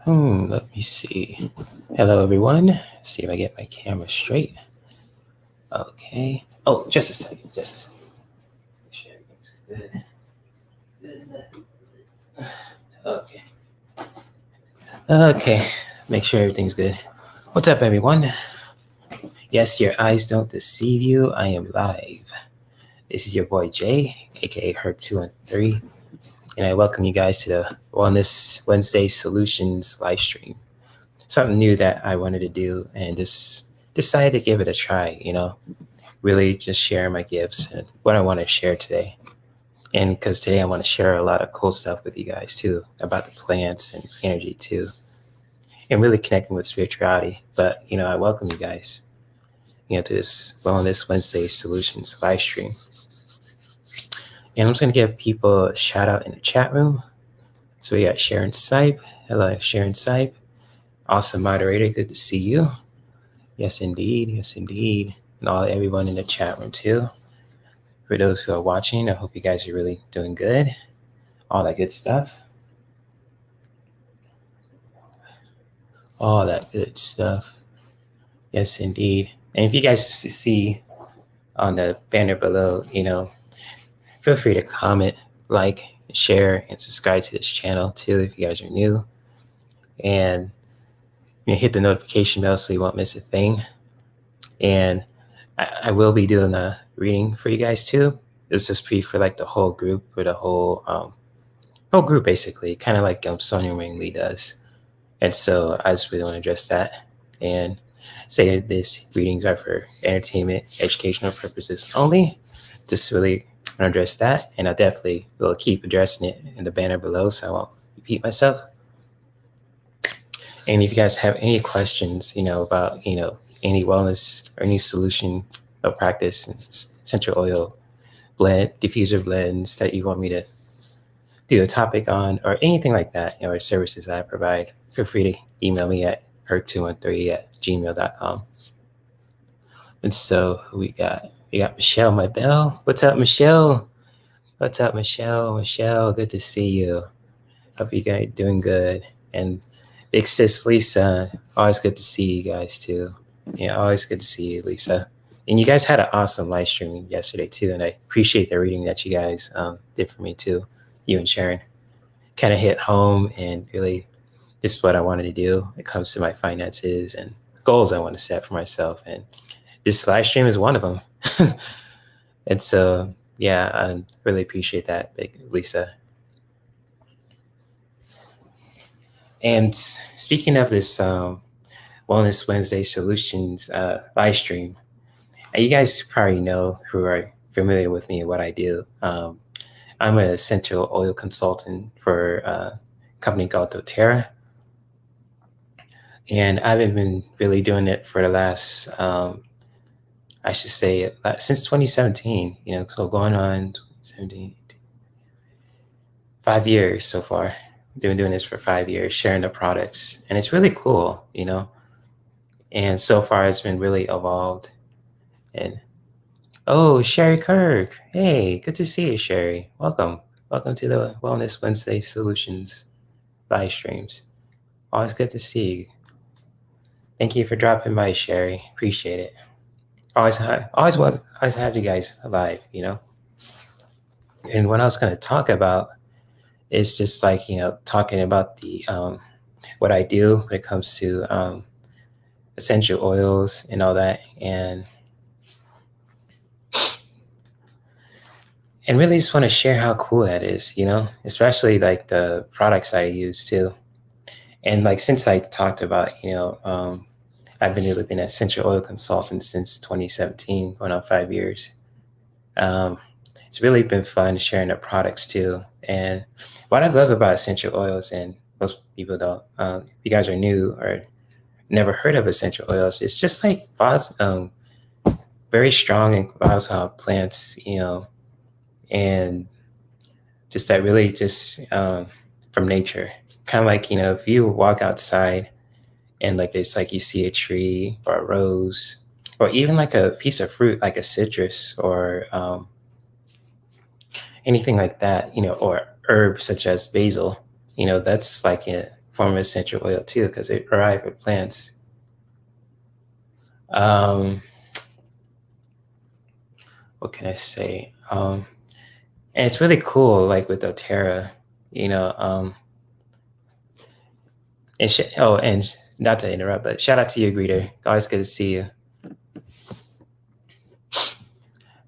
Let me see. Hello, everyone. See if I get my camera straight. Okay. Oh, just a second. Just a second. Make sure everything's good. Okay. Okay. Make sure everything's good. What's up, everyone? Yes, your eyes don't deceive you. I am live. This is your boy Jay, aka Herc213, and I welcome you guys to the Wellness Wednesday Solutions live stream. Something new that I wanted to do, and just decided to give it a try. Really just share my gifts and what I want to share today. And because today I want to share a lot of cool stuff with you guys too, about the plants and energy too, and really connecting with spirituality. But I welcome you guys, to this Wellness Wednesday Solutions live stream. And I'm just gonna give people a shout out in the chat room. So we got Sharon Sipe. Hello, Sharon Sipe. Awesome moderator. Good to see you. Yes, indeed. Yes, indeed. And everyone in the chat room too. For those who are watching, I hope you guys are really doing good. All that good stuff. All that good stuff. Yes, indeed. And if you guys see on the banner below, feel free to comment, like, share, and subscribe to this channel too if you guys are new. And hit the notification bell so you won't miss a thing. And I will be doing a reading for you guys too. It's just free for like the whole group, or the whole group basically, kind of like Sonia Wayne Lee does. And so I just really want to address that and say these readings are for entertainment, educational purposes only. Just really want to address that, and I definitely will keep addressing it in the banner below, so I won't repeat myself. And if you guys have any questions, about any wellness or any solution or practice, essential oil blend, diffuser blends that you want me to do a topic on, or anything like that, or services that I provide, feel free to email me at herc213@gmail.com. And so we got Michelle Mabel. What's up, Michelle? What's up, Michelle? Michelle, good to see you. Hope you guys are doing good. And big sis Lisa, always good to see you guys too. Yeah, always good to see you, Lisa. And you guys had an awesome live stream yesterday too, and I appreciate the reading that you guys did for me too. You and Sharon kind of hit home, and really just what I wanted to do when it comes to my finances and goals I want to set for myself. And this live stream is one of them. And so, yeah, I really appreciate that, big Lisa. And speaking of this Wellness Wednesday Solutions live stream, you guys probably know, who are familiar with me and what I do. I'm an essential oil consultant for a company called doTERRA. And I've been really doing it for the last, I should say, since 2017, so going on 2017, 5 years so far. I've been doing this for 5 years, sharing the products. And it's really cool, And so far it's been really evolved. And oh, Sherry Kirk. Hey, good to see you, Sherry. Welcome. Welcome to the Wellness Wednesday Solutions live streams. Always good to see you. Thank you for dropping by, Sherry. Appreciate it. Always have you guys alive, And what I was going to talk about is just like, talking about the what I do when it comes to essential oils and all that, and really just want to share how cool that is, especially like the products I use too. And like, since I talked about, I've been an essential oil consultant since 2017, going on 5 years. It's really been fun sharing the products too. And what I love about essential oils, and most people don't, if you guys are new or never heard of essential oils, it's just like very strong and volatile plants, and just that really just from nature. Kind of like, if you walk outside and like there's like, you see a tree or a rose, or even like a piece of fruit, like a citrus, or anything like that, or herbs such as basil, that's like form of essential oil too, because it arrived with plants. Um, what can I say? And it's really cool, like with doTERRA, you know. And not to interrupt, but shout out to you, greeter. Always good to see you.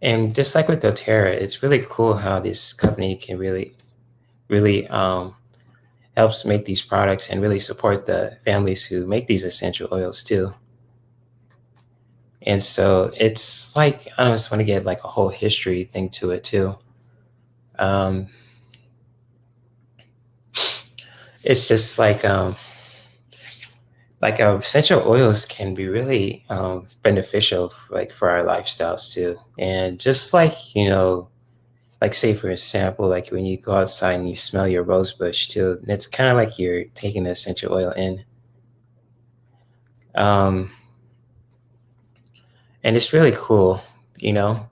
And just like with doTERRA, it's really cool how this company can really helps make these products and really support the families who make these essential oils too. And so it's like, I just want to get like a whole history thing to it too. Um, it's just like essential oils can be really beneficial like for our lifestyles too. And just like, like say for example, like when you go outside and you smell your rose bush too, it's kind of like you're taking the essential oil in. Um, and it's really cool, you know,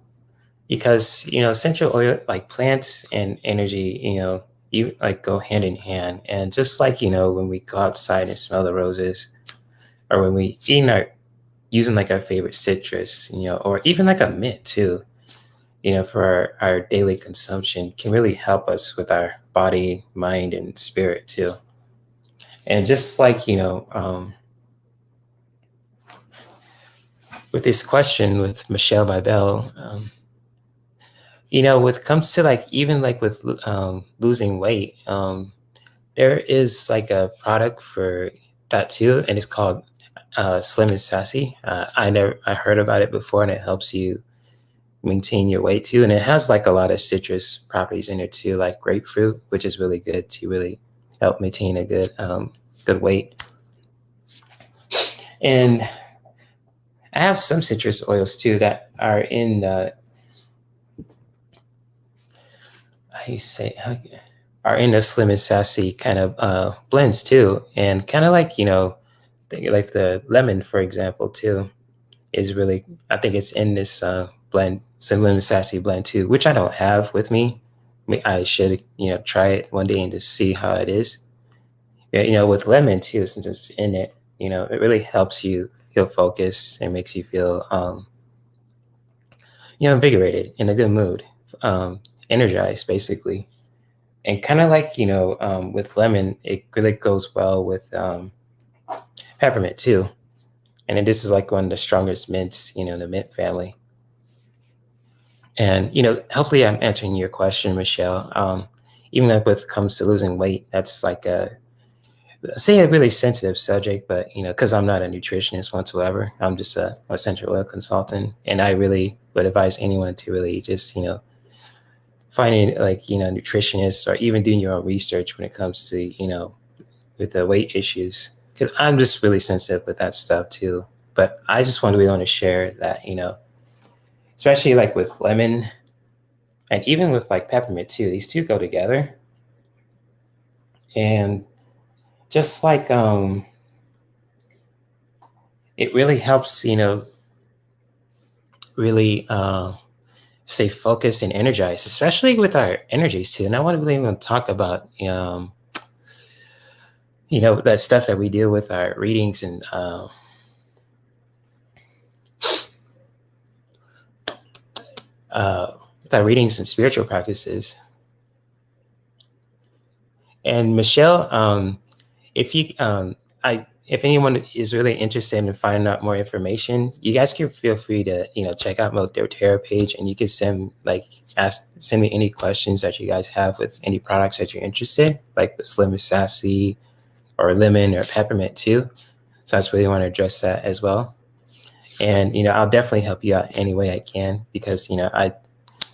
because essential oil, like plants and energy, you like go hand in hand. And just like when we go outside and smell the roses, or when we eat our using like our favorite citrus, or even like a mint too, for our daily consumption, can really help us with our body, mind, and spirit too. And just like with this question with Michelle Bibel, when it comes to like even like with losing weight, there is like a product for that too, and it's called Slim and Sassy. I heard about it before, and it helps you maintain your weight too, and it has like a lot of citrus properties in it too, like grapefruit, which is really good to really help maintain a good weight. And I have some citrus oils too that are in the how you say are in the Slim and Sassy kind of blends too, and kind of like like the lemon, for example, too, is really, I think it's in this blend, Slim and Sassy blend too, which I don't have with me. I should try it one day and just see how it is. Yeah, with lemon too, since it's in it, it really helps you feel focused and makes you feel invigorated, in a good mood, energized basically. And kind of like with lemon, it really goes well with peppermint too. And then this is like one of the strongest mints, the mint family. And hopefully I'm answering your question, Michelle. Even like with comes to losing weight, that's like a really sensitive subject, but because I'm not a nutritionist whatsoever, I'm just a essential oil consultant, and I really would advise anyone to really just finding like nutritionists, or even doing your own research when it comes to with the weight issues, because I'm just really sensitive with that stuff too. But I just want to be able to share that especially like with lemon and even with like peppermint too, these two go together. And just like it really helps really stay focused and energized, especially with our energies too. And I want to really even talk about that stuff that we do with our readings and with our readings and spiritual practices. And Michelle, if anyone is really interested in finding out more information, you guys can feel free to check out my doTERRA page, and you can send me any questions that you guys have with any products that you're interested, like the Slim and Sassy or lemon or peppermint too. So I just really want to address that as well. And I'll definitely help you out any way I can, because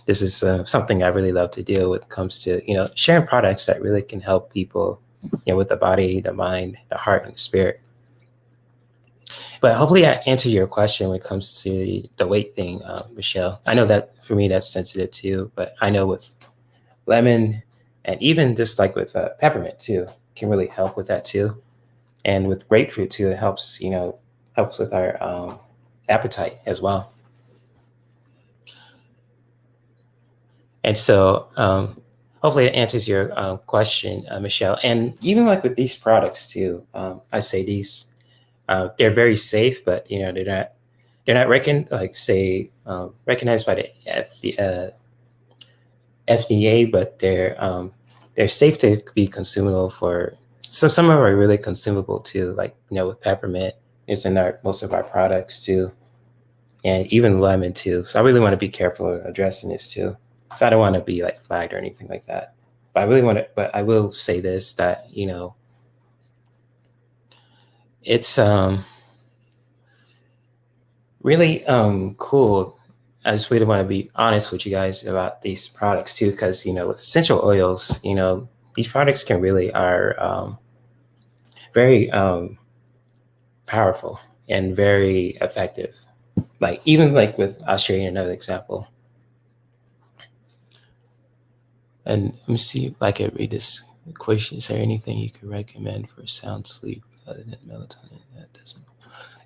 this is something I really love to do when it comes to sharing products that really can help people with the body, the mind, the heart, and the spirit. But hopefully I answered your question when it comes to the weight thing, Michelle. I know that for me that's sensitive too, but I know with lemon and even just like with peppermint too, can really help with that too. And with grapefruit too, it helps helps with our appetite as well. And so hopefully it answers your question, Michelle. And even like with these products too, I say these they're very safe, but they're not recognized by the FDA, but they're safe to be consumable for. So some of them are really consumable too, like with peppermint, it's in most of our products too, and even lemon too. So I really want to be careful addressing this too, so I don't want to be like flagged or anything like that. But I really want to. But I will say this that it's really cool. I just really want to be honest with you guys about these products too, because with essential oils, these products can really are very powerful and very effective. Like even like with, I'll show you another example. And let me see if I can read this question. Is there anything you could recommend for sound sleep other than melatonin that doesn't?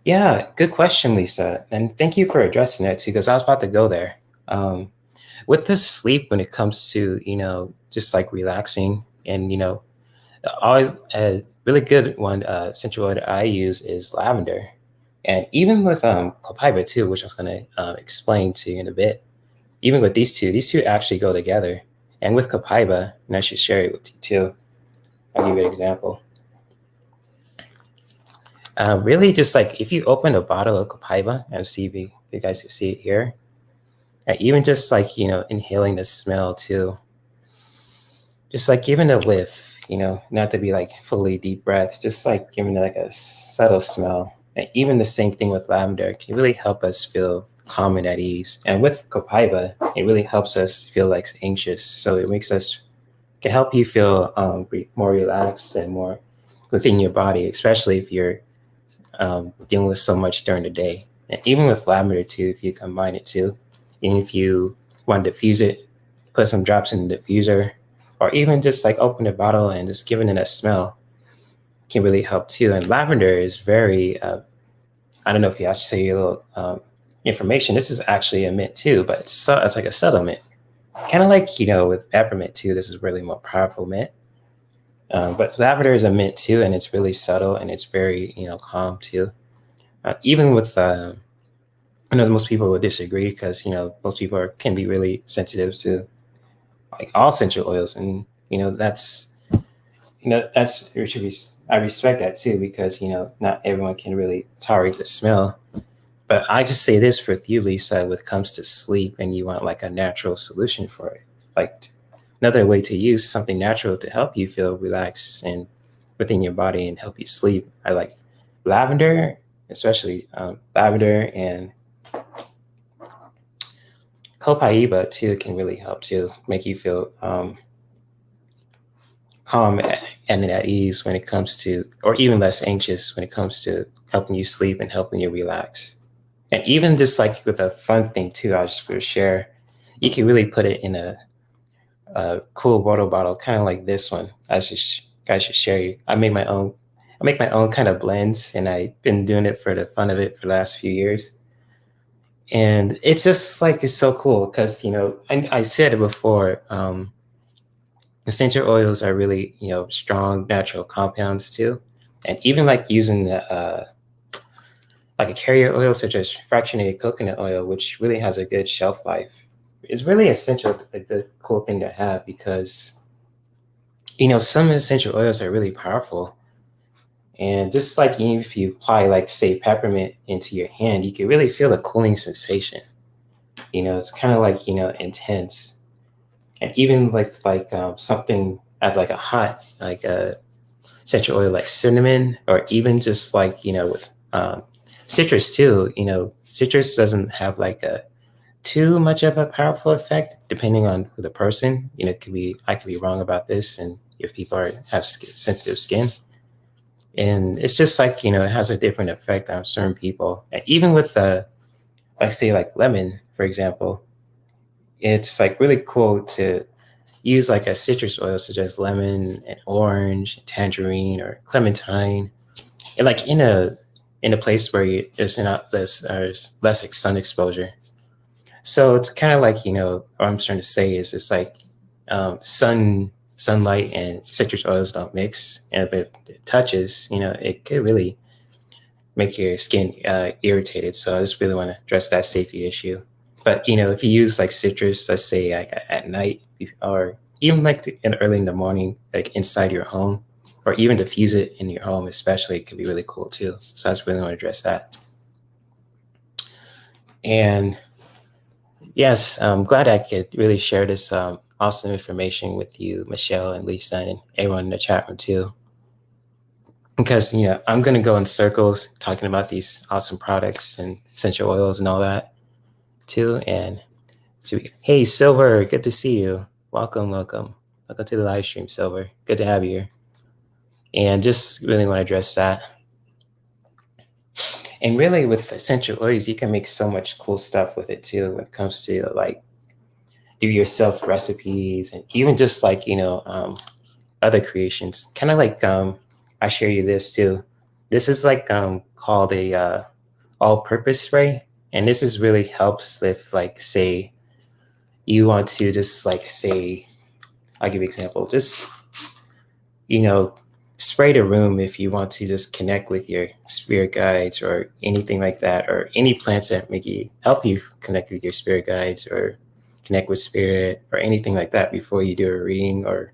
Yeah, good question, Lisa. And thank you for addressing that too, because I was about to go there. With this sleep, when it comes to, just like relaxing and, always a really good one essential oil that I use is lavender. And even with copaiba too, which I was going to explain to you in a bit, even with these two actually go together. And with copaiba, and I should share it with you too. I'll give you an example. Really, just like if you open a bottle of copaiba, and see if you guys can see it here, even just like inhaling the smell too, just like giving a whiff, not to be like fully deep breath, just like giving it like a subtle smell. And even the same thing with lavender can really help us feel calm and at ease. And with copaiba, it really helps us feel like anxious. So it can help you feel more relaxed and more within your body, especially if you're dealing with so much during the day. And even with lavender too, if you combine it too, and if you want to diffuse it, put some drops in the diffuser, or even just like open a bottle and just giving it a smell can really help too. And lavender is very, I don't know if you have to say a little information. This is actually a mint too, but it's like a subtle mint. Kind of like, with peppermint too, this is really more powerful mint. But lavender is a mint too, and it's really subtle and it's very, calm too. Even with, I know most people would disagree because, most people can be really sensitive to like all essential oils. And, that's I respect that too, because, not everyone can really tolerate the smell. But I just say this for you, Lisa, when it comes to sleep and you want like a natural solution for it, like another way to use something natural to help you feel relaxed and within your body and help you sleep. I like lavender, especially lavender, and copaiba too can really help to make you feel calm and at ease when it comes to, or even less anxious when it comes to helping you sleep and helping you relax. And even just like with a fun thing too, I just want to share, you can really put it in a cool water bottle, kind of like this one. I should share you. I make my own kind of blends, and I've been doing it for the fun of it for the last few years. And it's just like, it's so cool because, I said it before, essential oils are really, strong natural compounds too. And even like using the, like a carrier oil such as fractionated coconut oil, which really has a good shelf life, is really essential, a good, cool thing to have because, some essential oils are really powerful. And just like if you apply, like, say, peppermint into your hand, you can really feel the cooling sensation. It's kind of like, intense. And even something as like a hot, like a essential oil like cinnamon, or even just like, with citrus too, citrus doesn't have like a too much of a powerful effect depending on the person. I could be wrong about this, and if people have sensitive skin. And it's just like, it has a different effect on certain people. And even with like say like lemon, for example, it's like really cool to use like a citrus oil such as lemon and orange, tangerine, or clementine, and like in a place where there's less like sun exposure. So it's kind of like, what I'm trying to say is it's like sunlight and citrus oils don't mix, and if it touches, it could really make your skin irritated. So I just really want to address that safety issue. But if you use like citrus, let's say like at night, or even like early in the morning, like inside your home, or even diffuse it in your home, especially, it could be really cool too. So I just really want to address that. And yes, I'm glad I could really share this awesome information with you, Michelle and Lisa, and everyone in the chat room too. Because I'm going to go in circles talking about these awesome products and essential oils and all that too. And so, hey, Silver, good to see you. Welcome to the live stream, Silver. Good to have you here. And just really want to address that. And really, with essential oils, you can make so much cool stuff with it too. When it comes to like do yourself recipes, and even just like other creations. Kind of like I share you this too. This is like called a all-purpose spray, and this is really helps if like say you want to just like say, I'll give you an example. Just spray the room if you want to just connect with your spirit guides or anything like that, or any plants that help you connect with your spirit guides or connect with spirit or anything like that before you do a reading or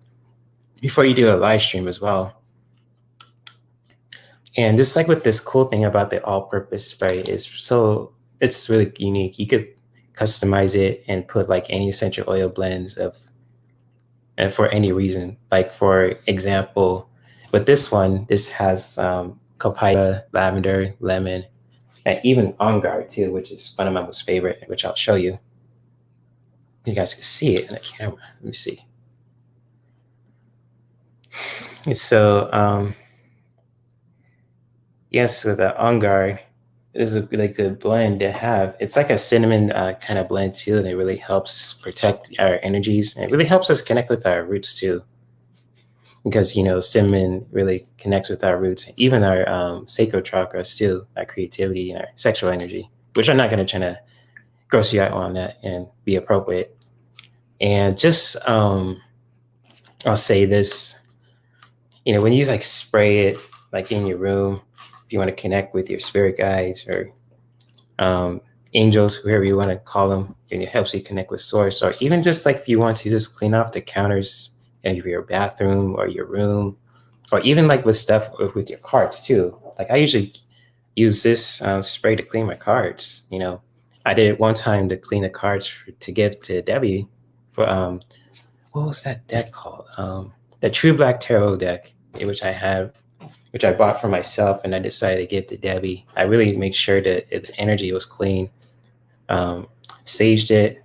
before you do a live stream as well. And just like with this cool thing about the all-purpose spray is it's really unique. You could customize it and put like any essential oil blends and for any reason. Like for example, with this one, this has copaiba, lavender, lemon, and even on guard too, which is one of my most favorite, which I'll show you. You guys can see it in the camera. Let me see. So yes, with the on guard, is a really good blend to have. It's like a cinnamon kind of blend too, and it really helps protect our energies, and it really helps us connect with our roots too. Because cinnamon really connects with our roots, even our sacral chakras too, our creativity and our sexual energy. Which I'm not going to try to gross you out on that and be appropriate. And just I'll say this, when you like spray it like in your room, if you want to connect with your spirit guides or angels, whoever you want to call them, and it helps you connect with source, or even just like if you want to just clean off the counters in your bathroom or your room, or even like with stuff with your cards too. Like I usually use this spray to clean my cards. I did it one time to clean the cards to give to Debbie for what was that deck called? The True Black Tarot deck, which I bought for myself, and I decided to give to Debbie. I really made sure that the energy was clean. Staged it,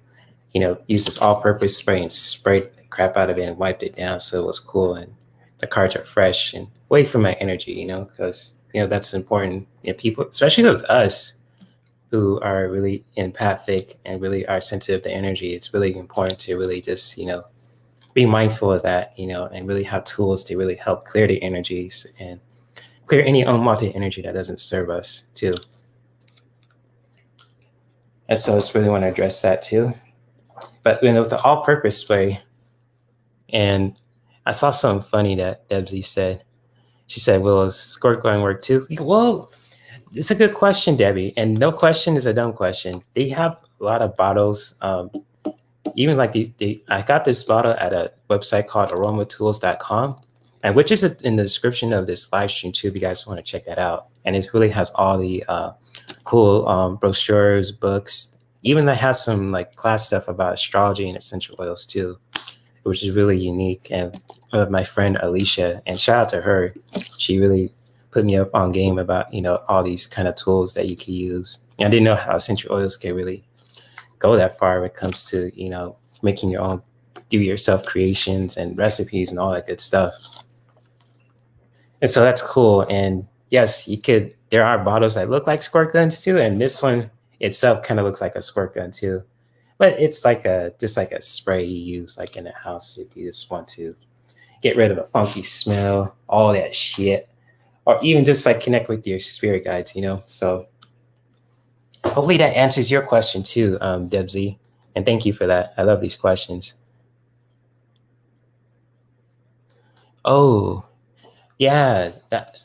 used this all-purpose spray and sprayed the crap out of it and wiped it down so it was cool, and the cards are fresh and away from my energy, because that's important. People, especially with us who are really empathic and really are sensitive to energy, it's really important to really just be mindful of that, and really have tools to really help clear the energies and clear any unwanted energy that doesn't serve us too. And so I just really want to address that too. But with the all-purpose spray, and I saw something funny that Debsy said. She said, "Will a squirt gun work too?" Well, it's a good question, Debbie. And no question is a dumb question. They have a lot of bottles. Even like I got this bottle at a website called Aromatools.com, and which is in the description of this live stream too, if you guys want to check that out. And it really has all the cool brochures, books. Even it has some like class stuff about astrology and essential oils too, which is really unique. And my friend Alicia, and shout out to her, she really put me up on game about all these kind of tools that you can use. And I didn't know how essential oils can really go that far when it comes to making your own do-yourself creations and recipes and all that good stuff. And so that's cool. And yes, there are bottles that look like squirt guns too, and this one itself kind of looks like a squirt gun too, but it's like just like a spray you use like in the house if you just want to get rid of a funky smell, all that shit, or even just like connect with your spirit guides. So hopefully that answers your question too, Debsy. And thank you for that. I love these questions. Oh, yeah, that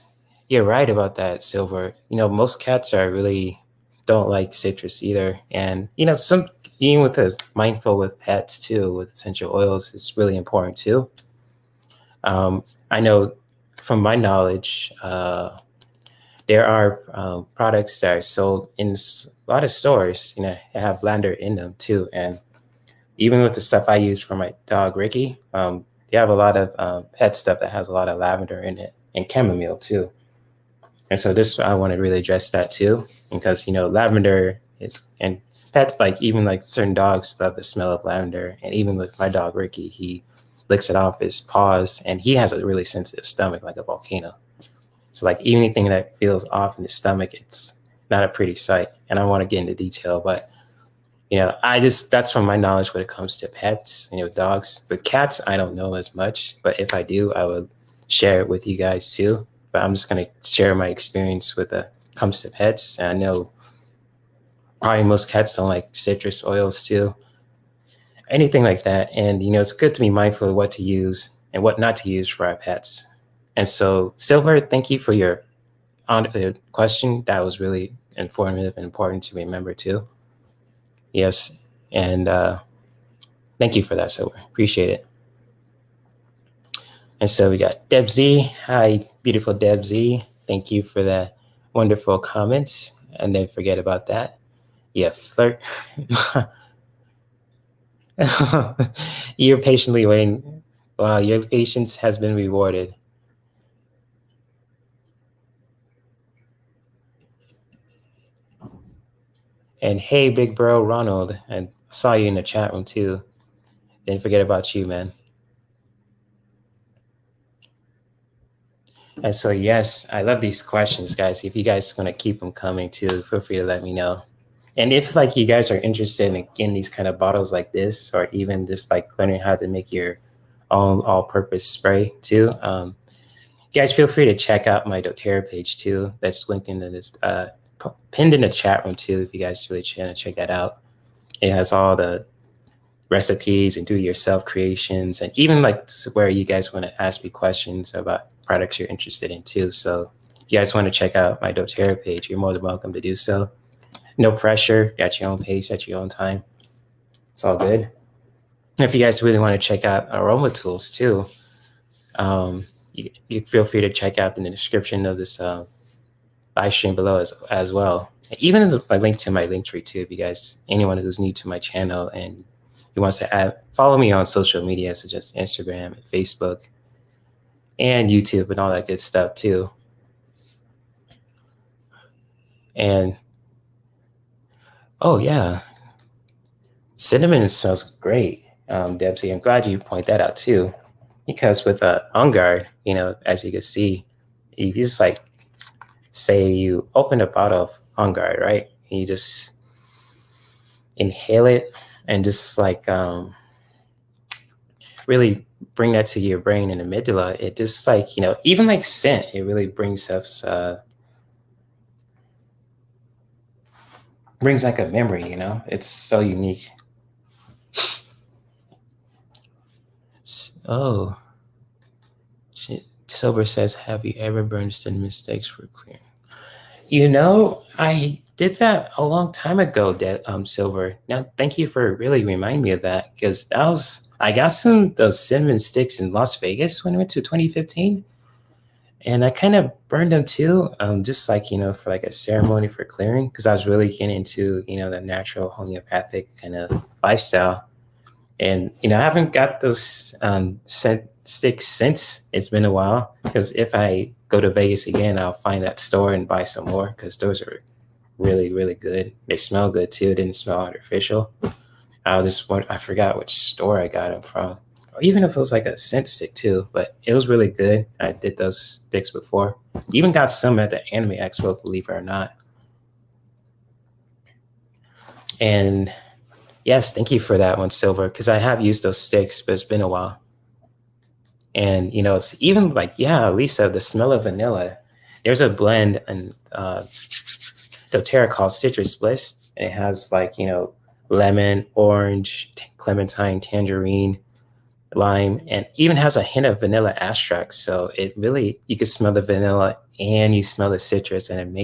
you're right about that, Silver. Most cats are really don't like citrus either, and some even with us mindful with pets too, with essential oils is really important too. I know from my knowledge, there are products that are sold in a lot of stores, that have lavender in them too. And even with the stuff I use for my dog, Ricky, they have a lot of pet stuff that has a lot of lavender in it and chamomile too. And so this, I want to really address that too, because, lavender is, and pets, like even like certain dogs love the smell of lavender. And even with my dog, Ricky, he licks it off his paws and he has a really sensitive stomach, like a volcano. So like anything that feels off in the stomach, it's not a pretty sight. And I want to get into detail, but that's from my knowledge when it comes to pets, dogs. With cats, I don't know as much, but if I do, I will share it with you guys too. But I'm just gonna share my experience with comes to pets. And I know probably most cats don't like citrus oils too, anything like that. And it's good to be mindful of what to use and what not to use for our pets. And so, Silver, thank you for your on the question. That was really informative and important to remember too. Yes, and thank you for that, Silver. Appreciate it. And so we got Deb Z. Hi, beautiful Deb Z. Thank you for the wonderful comments. And then forget about that. Yeah, flirt. You're patiently waiting. Wow, your patience has been rewarded. And hey, big bro Ronald, I saw you in the chat room too. Didn't forget about you, man. And so, yes, I love these questions, guys. If you guys want to keep them coming too, feel free to let me know. And if like you guys are interested in getting these kind of bottles like this, or even just like learning how to make your own all-purpose spray too, you guys feel free to check out my doTERRA page too. That's linked into this, pinned in the chat room too. If you guys really want to check that out, it has all the recipes and do-it-yourself creations, and even like where you guys want to ask me questions about products you're interested in too. So if you guys want to check out my doTERRA page, you're more than welcome to do so. No pressure, at your own pace, at your own time. It's all good. If you guys really want to check out Aromatools too, you feel free to check out in the description of this live stream below as well. Even a link to my Linktree too, if you guys, anyone who's new to my channel and who wants to follow me on social media, such as Instagram and Facebook and YouTube and all that good stuff too. And oh yeah, cinnamon smells great, Debsy. I'm glad you point that out too, because with On Guard, as you can see, you just like say you open a bottle of On Guard, right? And you just inhale it and just like really bring that to your brain and amygdala. It just like, even like scent, it really brings us brings like a memory, it's so unique. Oh, Silver says, have you ever burned cinnamon sticks for clearing? I did that a long time ago, Silver. Now, thank you for really reminding me of that, because I got those cinnamon sticks in Las Vegas when I went to 2015, and I kind of burned them too, just like, for like a ceremony for clearing, because I was really getting into, the natural homeopathic kind of lifestyle. And, I haven't got those scent sticks since. It's been a while, because if I go to Vegas again, I'll find that store and buy some more, because those are really, really good. They smell good too. It didn't smell artificial. I forgot which store I got them from, or even if it was like a scent stick too, but it was really good. I did those sticks before. Even got some at the Anime Expo, believe it or not. And yes, thank you for that one, Silver, because I have used those sticks, but it's been a while. And, it's even like, yeah, Lisa, the smell of vanilla. There's a blend in doTERRA called Citrus Bliss. And it has like, lemon, orange, clementine, tangerine, lime, and even has a hint of vanilla extract. So it really, you can smell the vanilla and you smell the citrus, and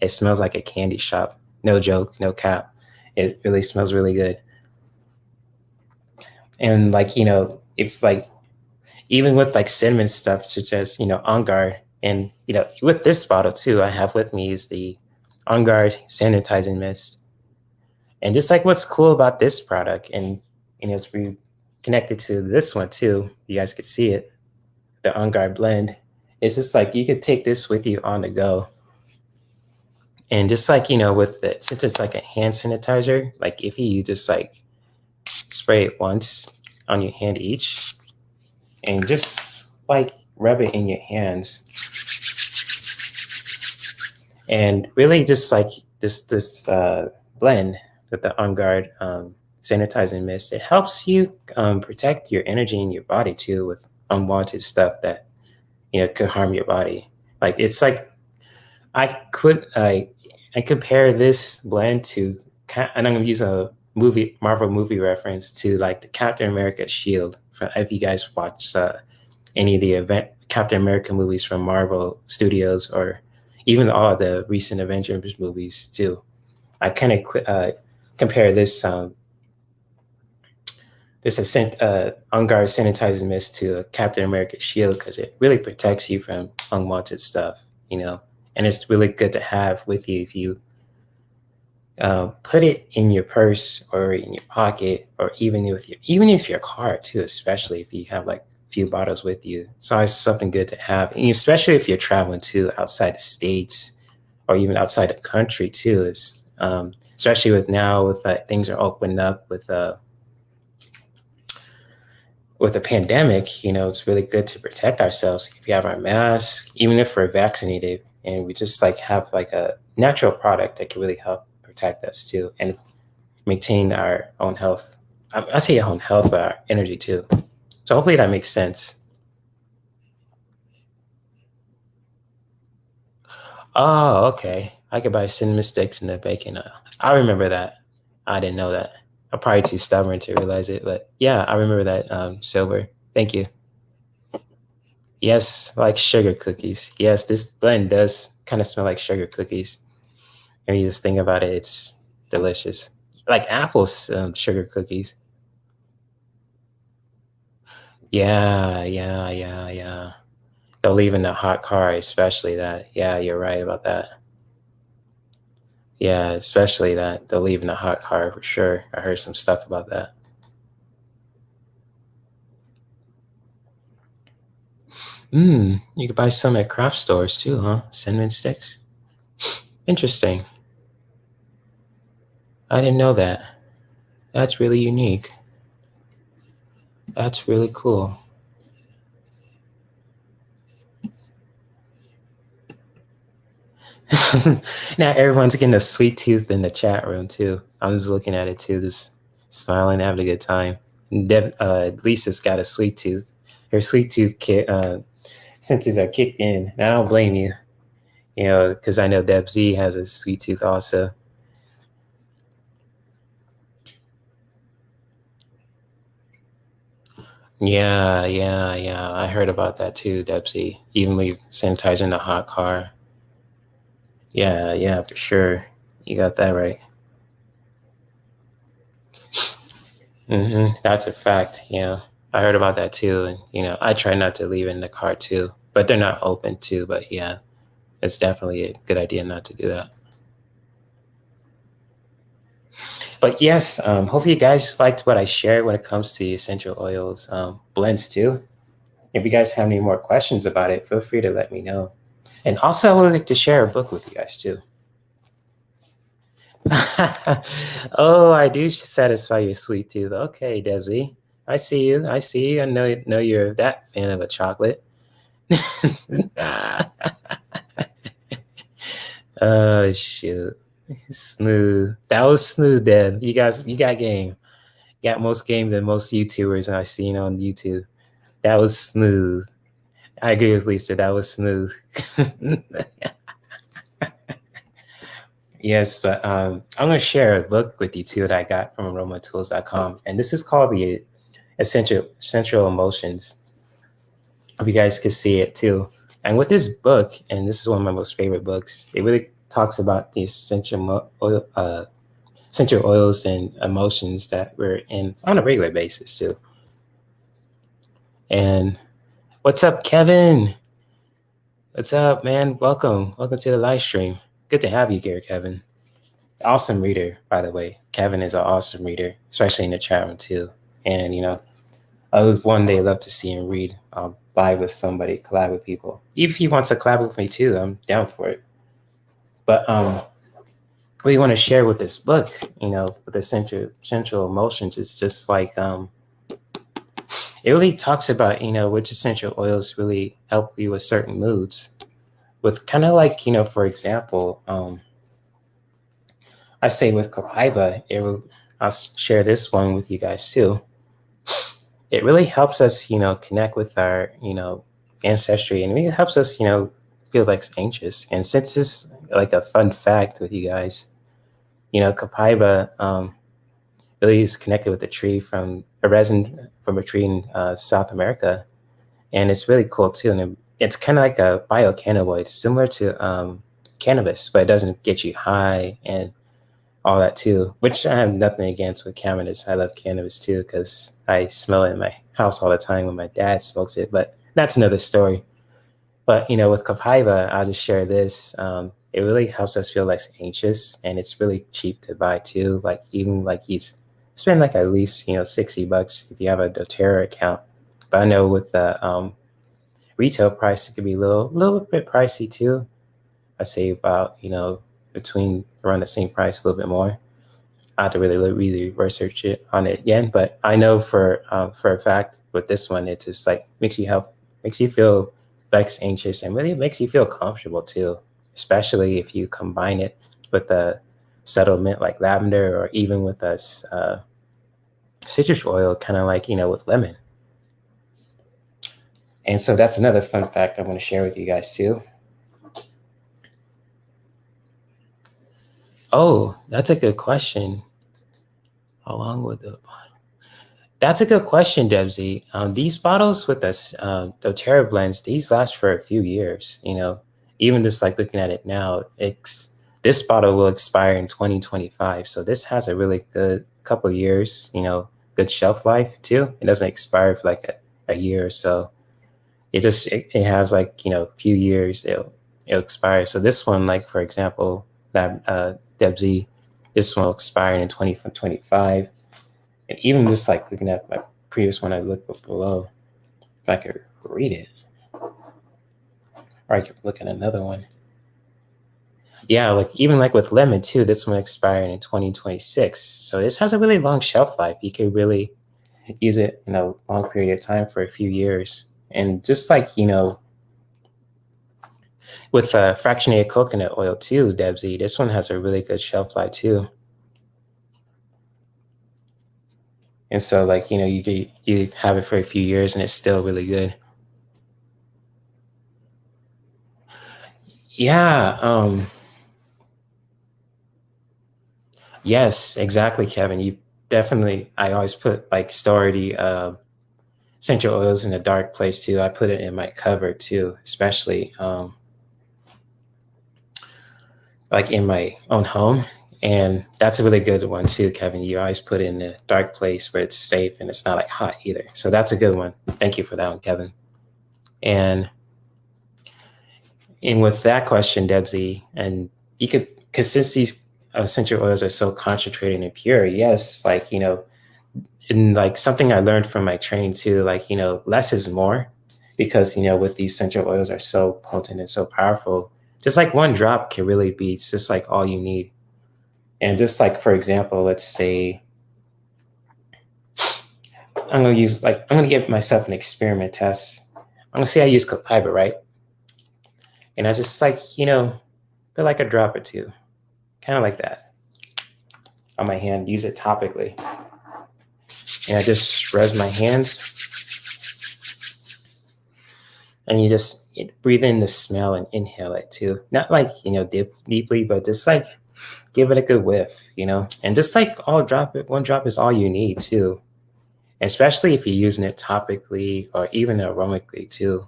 it smells like a candy shop. No joke, no cap. It really smells really good. And like, if like, even with like cinnamon stuff, such as, On Guard, and, with this bottle too, I have with me is the On Guard sanitizing mist. And just like what's cool about this product, and, it's connected to this one too, you guys could see it, the On Guard blend. It's just like you could take this with you on the go. And just like, with it, since it's like a hand sanitizer, like if you just like spray it once on your hand each and just like rub it in your hands, and really just like this blend with the On Guard sanitizing mist, it helps you protect your energy in your body too, with unwanted stuff that could harm your body. Like it's like I compare this blend to, and I'm gonna use a Marvel movie reference to like the Captain America shield. If you guys watch any of the Captain America movies from Marvel Studios, or even all of the recent Avengers movies too, I kind of compare this On Guard sanitizing mist to a Captain America shield, because it really protects you from unwanted stuff, and it's really good to have with you if you put it in your purse or in your pocket, or even if your car too, especially if you have like a few bottles with you. It's always something good to have, and especially if you're traveling to outside the states or even outside the country too. It's especially with things are opening up with the pandemic. It's really good to protect ourselves if we have our mask, even if we're vaccinated, and we just like have like a natural product that can really help protect us too, and maintain our own health. I say our own health, but our energy too. So hopefully that makes sense. Oh, okay. I could buy cinnamon sticks in the bacon oil. I remember that. I didn't know that. I'm probably too stubborn to realize it, but yeah, I remember that. Silver. Thank you. Yes, like sugar cookies. Yes, this blend does kind of smell like sugar cookies. And you just think about it, it's delicious. Like apples, sugar cookies. Yeah, yeah, yeah, yeah. They'll leave in a hot car, especially that. Yeah, you're right about that. Yeah, especially that they'll leave in a hot car for sure. I heard some stuff about that. You could buy some at craft stores too, huh? Cinnamon sticks. Interesting. I didn't know that. That's really unique. That's really cool. Now everyone's getting a sweet tooth in the chat room too. I'm just looking at it too, just smiling, having a good time. Lisa's got a sweet tooth. Her sweet tooth senses are kicked in. And I don't blame you, because I know Deb Z has a sweet tooth also. Yeah, yeah, yeah. I heard about that too, Deb Z. Even leave sanitizer in the hot car. Yeah, yeah, for sure. You got that right. That's a fact. Yeah, I heard about that too, and I try not to leave it in the car too, but they're not open too. But yeah, it's definitely a good idea not to do that. But yes, hopefully you guys liked what I shared when it comes to essential oils blends too. If you guys have any more questions about it, feel free to let me know. And also, I would like to share a book with you guys too. Oh, I do satisfy your sweet tooth. Okay, Desi. I see you. I see you. I know you're that fan of a chocolate. Oh shoot. Smooth. That was smooth, Deb. You got game. Got most game than most YouTubers I've seen on YouTube. That was smooth. I agree with Lisa. That was smooth. Yes, but I'm going to share a book with you too that I got from aromatools.com. And this is called essential emotions. If you guys could see it too. And with this book, and this is one of my most favorite books, it really talks about the essential oils and emotions that we're in on a regular basis too. And what's up, Kevin? What's up, man? Welcome to the live stream. Good to have you here, Kevin. Awesome reader, by the way. Kevin is an awesome reader, especially in the chat room too. And I would one day love to see him read live with somebody, collab with people. If he wants to collab with me too, I'm down for it. But what you want to share with this book, with the central emotions, is just like it really talks about which essential oils really help you with certain moods. With kind of like for example, I say with copaiba, I'll share this one with you guys too. It really helps us, connect with our, ancestry, and it helps us, feel like anxious. And since it's like a fun fact with you guys, copaiba really is connected with the tree from a resin from a tree in South America, and it's really cool too. And it's kind of like a biocannabinoid, similar to cannabis, but it doesn't get you high and all that too, which I have nothing against with cannabis. I love cannabis too because I smell it in my house all the time when my dad smokes it, but that's another story. But with copaiba, I'll just share this. It really helps us feel less anxious, and it's really cheap to buy too. Like even like you spend like at least $60 if you have a doTERRA account. But I know with the retail price, it could be a little bit pricey too. I say about between around the same price, a little bit more. I have to really research it on it again, but I know for a fact with this one, it just like makes you feel less anxious, and really makes you feel comfortable too, especially if you combine it with a subtle mint like lavender, or even with a citrus oil, kind of like with lemon. And so that's another fun fact I want to share with you guys too. Oh, that's a good question. How long would the... That's a good question, Debsy. These bottles with us, doTERRA blends, these last for a few years. Even just like looking at it now, this bottle will expire in 2025. So this has a really good couple of years, good shelf life too. It doesn't expire for like a year or so. It has like, a few years, it'll expire. So this one, like for example, that Debsy, this one will expire in 2025. And even just like looking at my previous one I looked up below, if I could read it, or I could look at another one. Yeah, like even like with lemon too, this one expired in 2026. So this has a really long shelf life. You could really use it in a long period of time for a few years. And just like, with fractionated coconut oil too, Debsy, this one has a really good shelf life too. And so like, you have it for a few years and it's still really good. Yeah. Yes, exactly, Kevin. I always put like store the essential oils in a dark place too. I put it in my cupboard too, especially like in my own home. And that's a really good one too, Kevin. You always put it in a dark place where it's safe and it's not like hot either. So that's a good one. Thank you for that one, Kevin. And with that question, Debsy, and you could, because since these essential oils are so concentrated and pure, yes, like, and like something I learned from my training too, like, less is more, because, with these essential oils are so potent and so powerful, just like one drop can really be just like all you need. And just like, for example, let's say I'm going to give myself an experiment test. I'm going to say I use copaiba, right? And I just like, put like a drop or two, kind of like that on my hand, use it topically. And I just rub my hands, and you just breathe in the smell and inhale it too. Not like, dip deeply, but just like give it a good whiff, and just like one drop is all you need too. especially if you're using it topically or even aromatically too.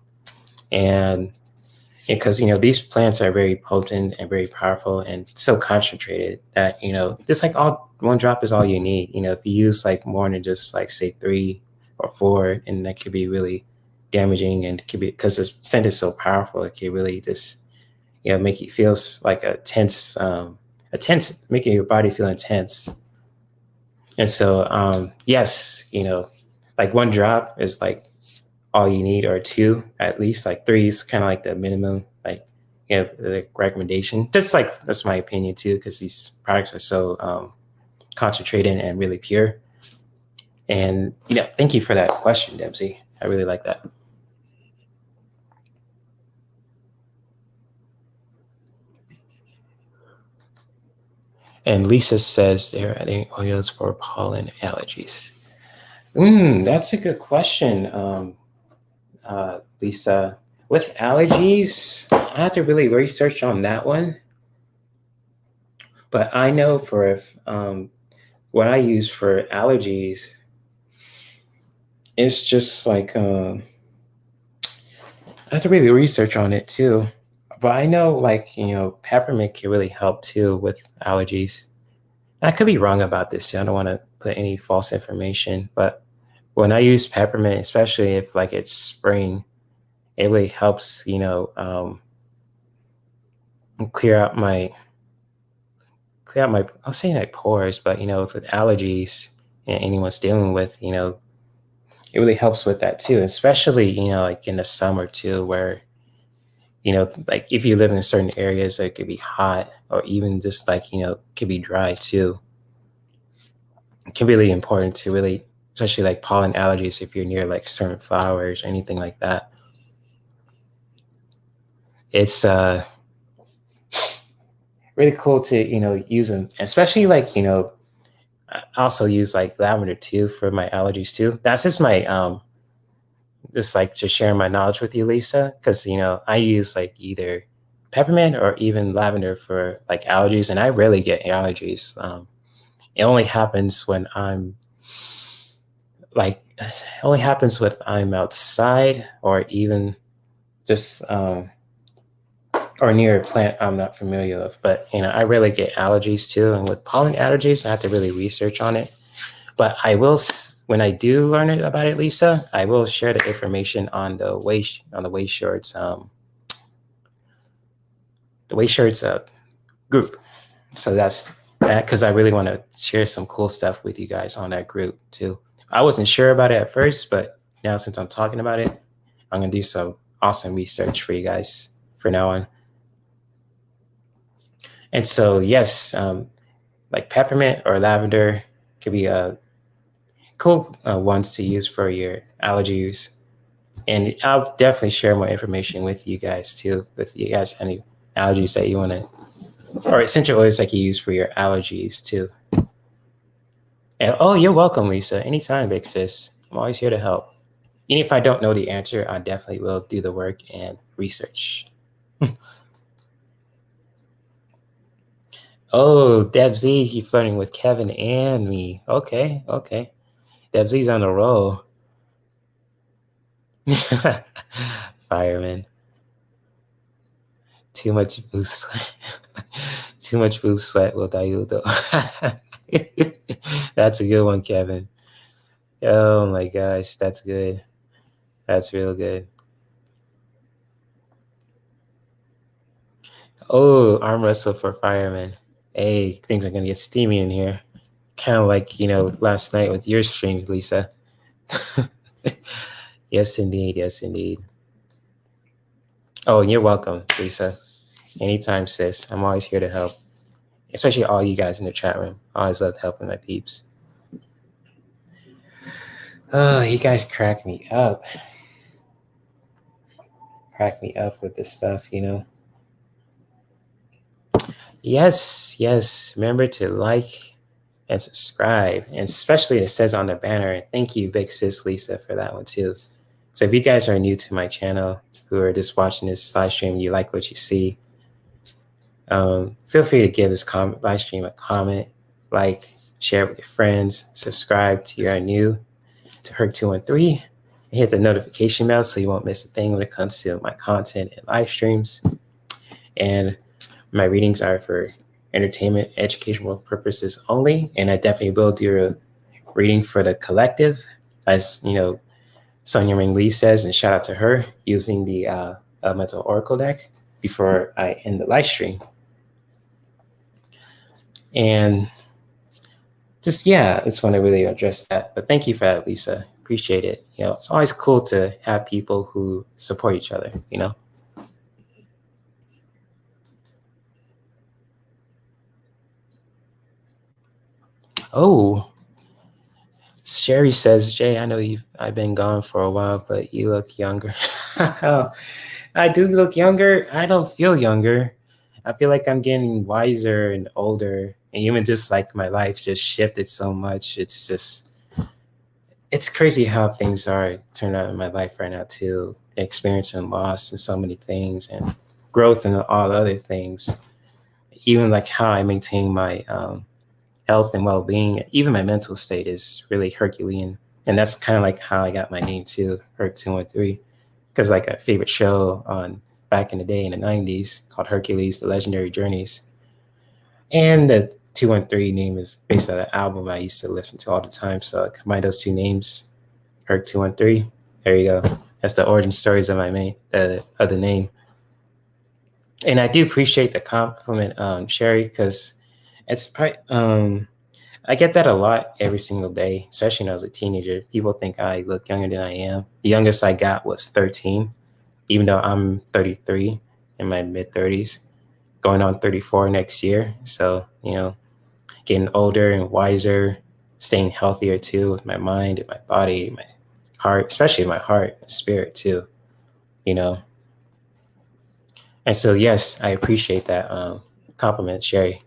And because these plants are very potent and very powerful and so concentrated that just like all one drop is all you need. If you use like more than just like say 3 or 4, and that could be really damaging, and it could be because the scent is so powerful, it could really just make you feel like a tense, making your body feel intense. And so yes, like one drop is like all you need, or 2 at least. Like 3 is kind of like the minimum, like the recommendation. Just like that's my opinion too, because these products are so concentrated and really pure. And thank you for that question, Dempsey. I really like that. And Lisa says they're adding oils for pollen allergies. That's a good question, Lisa. With allergies, I have to really research on that one. But I know for if what I use for allergies, it's just like I have to really research on it too. But I know like peppermint can really help too with allergies. I could be wrong about this. I don't want to put any false information, but when I use peppermint, especially if like it's spring, it really helps clear out my I'll say like pores, but with allergies and anyone's dealing with, it really helps with that too, especially like in the summer too, where like if you live in certain areas that could be hot, or even just like could be dry too. It can be really important to really, especially like pollen allergies, if you're near like certain flowers or anything like that. It's really cool to use them, especially like I also use like lavender too for my allergies too. That's just my just like to share my knowledge with you, Lisa, because I use like either peppermint or even lavender for like allergies, and I rarely get allergies. It only happens when I'm like it only happens when I'm outside, or even just or near a plant I'm not familiar with. But I rarely get allergies too, and with pollen allergies, I have to really research on it. But I will, when I do learn about it, Lisa, I will share the information on the Wayshowrz group. So that's that, because I really want to share some cool stuff with you guys on that group too. I wasn't sure about it at first, but now since I'm talking about it, I'm gonna do some awesome research for you guys for now on. And so yes, like peppermint or lavender could be cool ones to use for your allergies. And I'll definitely share more information with you guys too, with you guys any allergies that you want to, or essential oils like you use for your allergies too. And oh, you're welcome, Lisa. Anytime, big sis. I'm always here to help. Even if I don't know the answer, I definitely will do the work and research. Oh, Deb Z, you flirting with Kevin and me. Okay, okay. Deb Z's on a roll. Fireman. Too much boost. Too much boost sweat will dilute though. That's a good one, Kevin. Oh my gosh, that's good. That's real good. Oh, arm wrestle for firemen. Hey, things are gonna get steamy in here. Kind of like last night with your stream, Lisa. Yes, indeed. Yes, indeed. Oh, you're welcome, Lisa. Anytime, sis. I'm always here to help. Especially all you guys in the chat room. I always love helping my peeps. Oh, you guys crack me up. Crack me up with this stuff, Yes, yes. Remember to like and subscribe. And especially it says on the banner. Thank you, big sis Lisa, for that one too. So if you guys are new to my channel, who are just watching this live stream, you like what you see, feel free to give this live stream a comment, like, share with your friends, subscribe to your new. to Herc213 and hit the notification bell so you won't miss a thing when it comes to my content and live streams. And my readings are for entertainment, educational purposes only. And I definitely will do a reading for the collective, as Sonia Ring Lee says, and shout out to her, using the Elemental Oracle deck before I end the live stream. And just, I just want to really address that. But thank you for that, Lisa. Appreciate it. It's always cool to have people who support each other, Oh, Sherry says, Jay, I know I've been gone for a while, but you look younger. I do look younger. I don't feel younger. I feel like I'm getting wiser and older. And even just like my life just shifted so much. It's crazy how things are turned out in my life right now too. Experiencing loss and so many things, and growth and all other things. Even like how I maintain my health and well-being, even my mental state is really Herculean. And that's kind of like how I got my name too, Herc213. Because like a favorite show on back in the day in the 90s called Hercules, The Legendary Journeys. And the 213 name is based on an album I used to listen to all the time. So I combine those two names, Herc213. There you go. That's the origin stories of my of the name. And I do appreciate the compliment, Sherry, because it's probably, I get that a lot every single day, especially when I was a teenager. People think I look younger than I am. The youngest I got was 13, even though I'm 33 in my mid-30s, going on 34 next year. So, getting older and wiser, staying healthier too with my mind and my body, my heart, especially my heart, my spirit too, And so, yes, I appreciate that compliment, Sherry.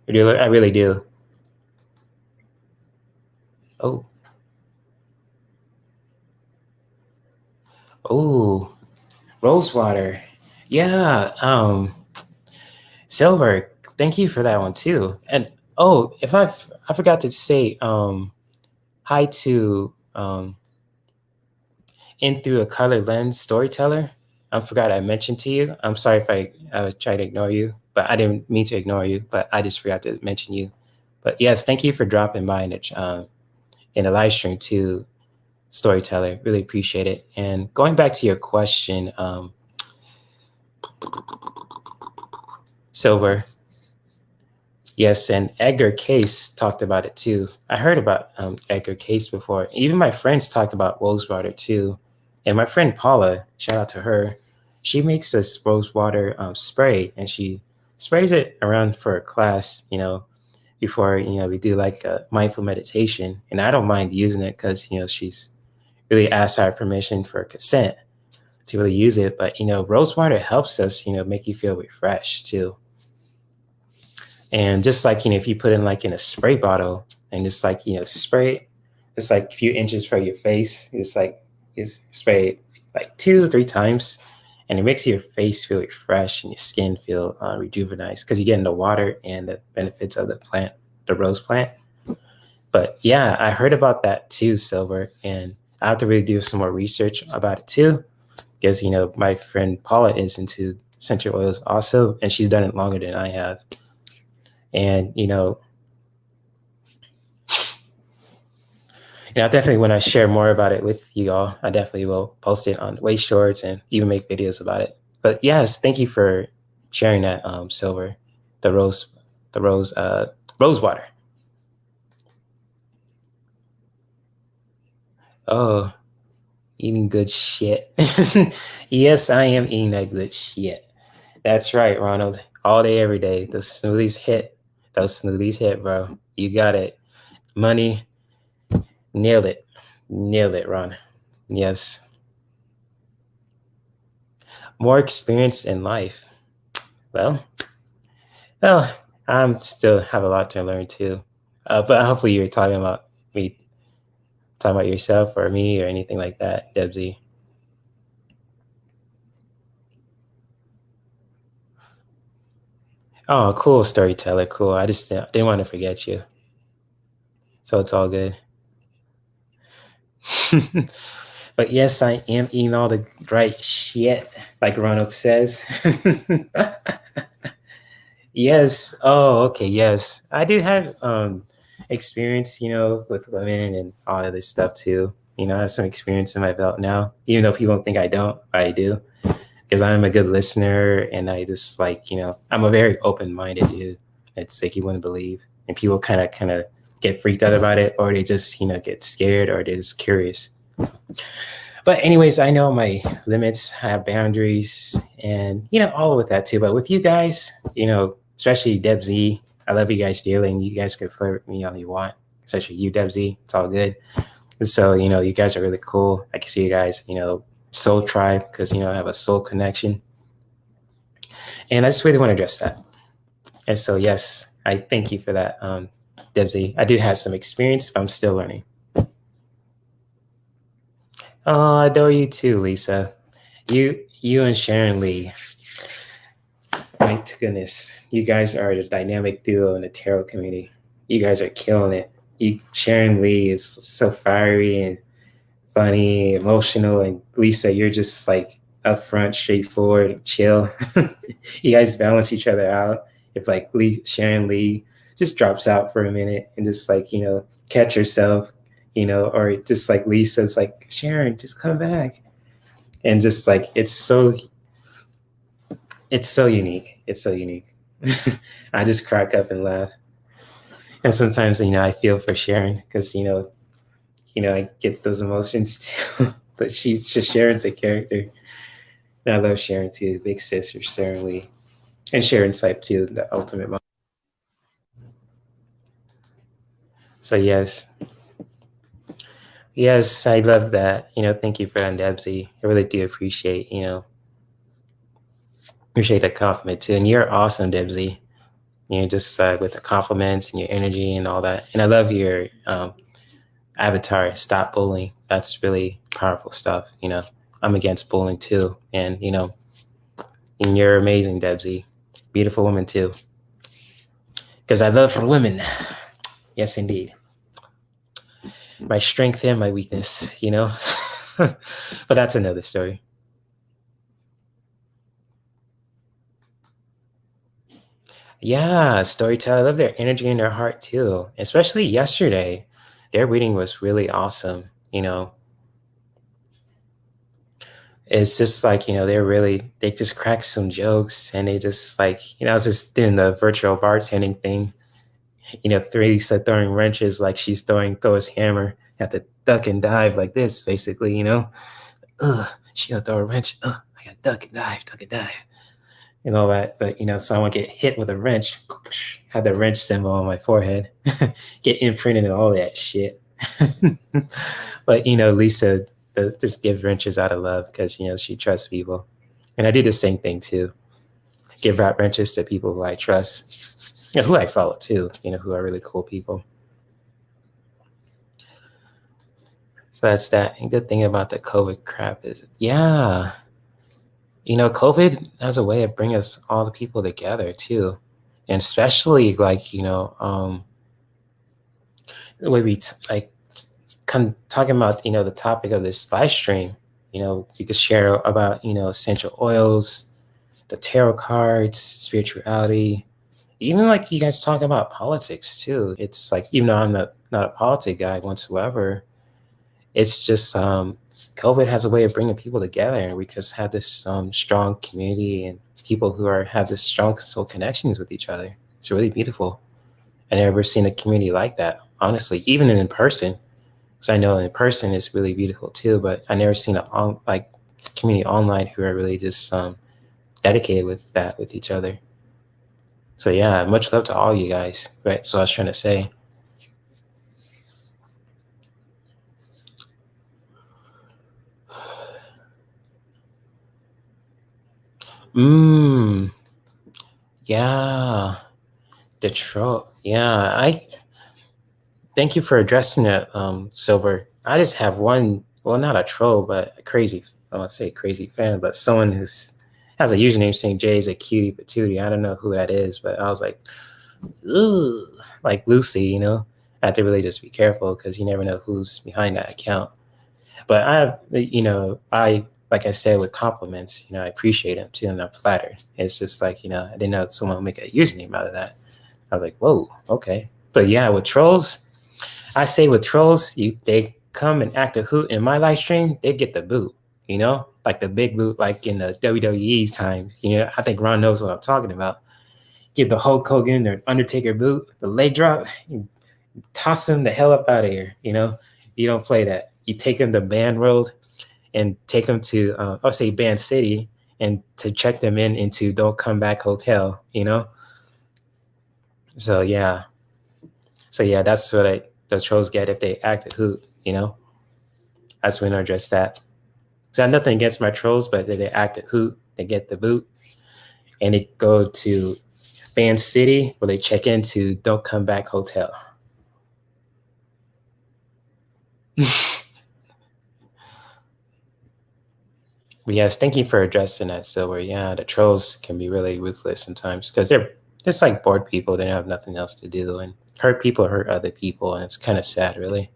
I really do. Oh. Oh, Rosewater. Yeah. Silver. Thank you for that one too. And if I forgot to say hi to In Through a Color Lens Storyteller. I forgot I mentioned to you. I'm sorry if I tried to ignore you, but I didn't mean to ignore you, but I just forgot to mention you. But yes, thank you for dropping by in the live stream too, Storyteller. Really appreciate it. And going back to your question, Silver. Yes, and Edgar Case talked about it too. I heard about Edgar Case before. Even my friends talk about rosewater too. And my friend Paula, shout out to her, she makes this rosewater spray, and she sprays it around for a class, before, we do like a mindful meditation. And I don't mind using it because, she's really asked our permission for consent to really use it. But, rosewater helps us, make you feel refreshed too. And just like, if you put in like in a spray bottle and just like, spray just like a few inches from your face, it's spray like 2 or 3 times, and it makes your face feel refreshed and your skin feel rejuvenated because you get in the water and the benefits of the plant, the rose plant. But yeah, I heard about that too, Silver, and I have to really do some more research about it too, because, my friend Paula is into essential oils also, and she's done it longer than I have. And, I definitely, when I share more about it with you all, I definitely will post it on Wayshowrz and even make videos about it. But yes, thank you for sharing that, Silver, the rose water. Oh, eating good shit. Yes, I am eating that good shit. That's right, Ronald. All day, every day. Those smoothies hit. Those smoothies hit, bro. You got it. Money. Nailed it. Nailed it, Ron. Yes. More experience in life. Well, I'm still have a lot to learn too. But hopefully you're talking about yourself or me or anything like that, Debsy. Oh, cool storyteller. Cool. I just didn't want to forget you. So it's all good. But yes, I am eating all the right shit, like Ronald says. Yes. Oh, okay. Yes, I do have experience, with women and all other stuff too. I have some experience in my belt now, even though people think I don't. I do, because I'm a good listener, and I just like, I'm a very open-minded dude. It's like you wouldn't believe, and people kind of get freaked out about it, or they just get scared, or they're just curious. But anyways, I know my limits, I have boundaries, and all with that too. But with you guys, especially Deb Z, I love you guys dearly, and you guys can flirt with me all you want, especially you, Deb Z. It's all good. So you guys are really cool. I can see you guys, soul tribe, because I have a soul connection, and I just really want to address that. And so yes, I thank you for that, Deb Z. I do have some experience, but I'm still learning. Oh, I adore you too, Lisa. You and Sharon Lee. My goodness, you guys are the dynamic duo in the tarot community. You guys are killing it. Sharon Lee is so fiery and funny, emotional, and Lisa, you're just like upfront, straightforward, chill. You guys balance each other out. If like Sharon Lee just drops out for a minute and just like catch herself, or just like Lisa's like, Sharon, just come back, and just like it's so unique. It's so unique. I just crack up and laugh. And sometimes, I feel for Sharon because, I get those emotions too. But she's just Sharon's a character. And I love Sharon too. Big sister, Sharon Lee. And Sharon's type too, the ultimate mom. So yes. Yes, I love that. Thank you for that, Debsy. I really do appreciate that compliment too. And you're awesome, Debsy. Just with the compliments and your energy and all that. And I love your avatar, stop bullying. That's really powerful stuff. I'm against bullying too. And, and you're amazing, Debsy. Beautiful woman too. Because I love for women. Yes, indeed. My strength and my weakness, But that's another story. Yeah, storyteller. I love their energy and their heart too. Especially yesterday. Their reading was really awesome. It's just like, they just crack some jokes, and they just like, I was just doing the virtual bartending thing, Lisa throwing wrenches like she's throwing Thor's hammer. You have to duck and dive like this, basically, she gonna throw a wrench. I gotta duck and dive, and all that. But so I won't get hit with a wrench. Had the wrench symbol on my forehead, get imprinted and all that shit. But Lisa just give wrenches out of love because she trusts people, and I do the same thing too. Give out wrenches to people who I trust, who I follow too. Who are really cool people. So that's that. And good thing about the COVID crap is, yeah, COVID has a way of bringing us all the people together too, and especially like the way we like talking about the topic of this live stream. You could share about essential oils, the tarot cards, spirituality, even like you guys talk about politics too. It's like, even though I'm not a politic guy whatsoever, it's just COVID has a way of bringing people together, and we just have this strong community and people who have this strong soul connections with each other. It's really beautiful. I never seen a community like that, honestly, even in person. Because I know in person is really beautiful too, but I never seen a community online who are really just dedicated with each other. So yeah, much love to all you guys. Right. So I was trying to say. Yeah. Detroit. Yeah. Thank you for addressing that, Silver. I just have one, well, not a troll, but a crazy, I want to say crazy fan, but someone who's has a username saying Jay's a cutie patootie. I don't know who that is, but I was like, ooh, like Lucy, I have to really just be careful because you never know who's behind that account. But I have, I like I said with compliments, I appreciate them too, and I'm flattered. It's just like I didn't know someone would make a username out of that. I was like, whoa, okay. But yeah, with trolls, I say with trolls, they come and act a hoot in my live stream, they get the boot, like the big boot, like in the WWE's times. I think Ron knows what I'm talking about. Give the Hulk Hogan or Undertaker boot, the leg drop, you toss them the hell up out of here. You don't play that. You take them to Band Road and take them to, I'll say Band City, and to check them into Don't Come Back Hotel. So yeah, that's what the trolls get if they act a hoot. That's when I address that. So I have nothing against my trolls, but if they act a hoot, they get the boot, and they go to Band City where they check into Don't Come Back Hotel. But yes, thank you for addressing that, Silver. Yeah, the trolls can be really ruthless sometimes because they're just like bored people. They don't have nothing else to do, and hurt people hurt other people, and it's kind of sad, really.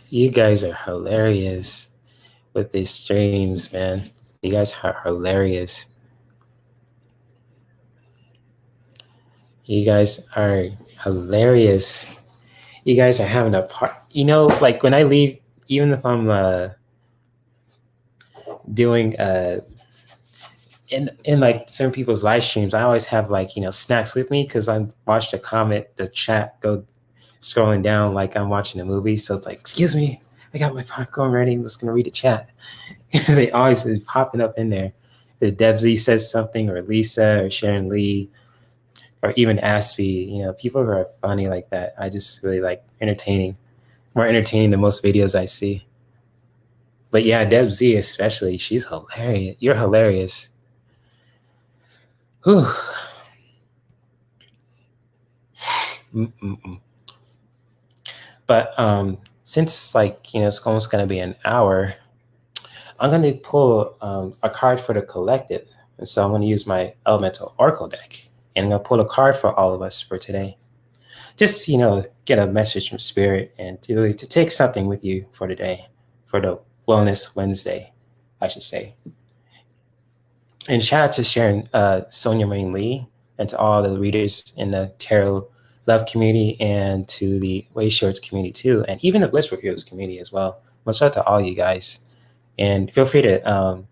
You guys are hilarious with these streams, man. You guys are hilarious. You guys are hilarious. You guys are having a part. Like when I leave, even if I'm doing in like certain people's live streams, I always have like snacks with me because I watch the chat go scrolling down like I'm watching a movie. So it's like, excuse me, I got my popcorn ready. I'm just gonna read the chat. They always is popping up in there. If Debsy says something, or Lisa, or Sharon Lee, or even Aspie, people who are funny like that, I just really like more entertaining than most videos I see. But yeah, Deb Z especially, she's hilarious. You're hilarious. Whew. Mm-mm-mm. But since it's almost gonna be an hour, I'm gonna pull a card for the collective, and so I'm gonna use my Elemental Oracle deck, and I'm gonna pull a card for all of us for today. Just get a message from Spirit and to take something with you for today, for the Wellness Wednesday, I should say. And shout out to Sharon, Sonia Marie Lee, and to all the readers in the Tarot Love community, and to the Wayshowrz community too, and even the Blissful Heroes community as well. Much out to all you guys, and feel free to.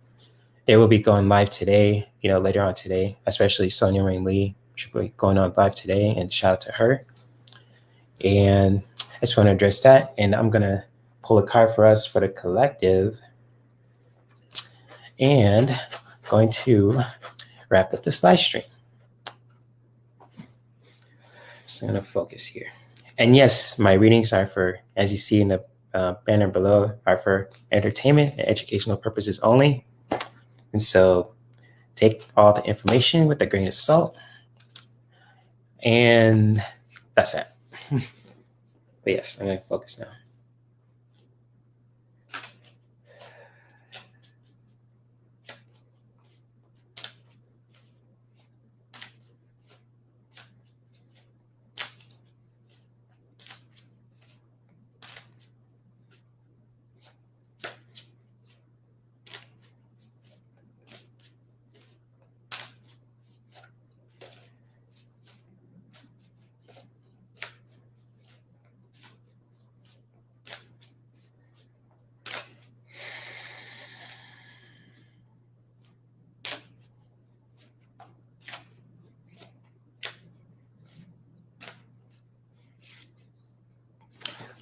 They will be going live today, later on today, especially Sonia Marie Lee. She'll be going on live today, and shout out to her. And I just want to address that, and I'm gonna pull a card for us for the collective, and going to wrap up this live stream. So I'm going to focus here. And yes, my readings are for, as you see in the banner below, are for entertainment and educational purposes only. And so take all the information with a grain of salt. And that's it. But yes, I'm going to focus now.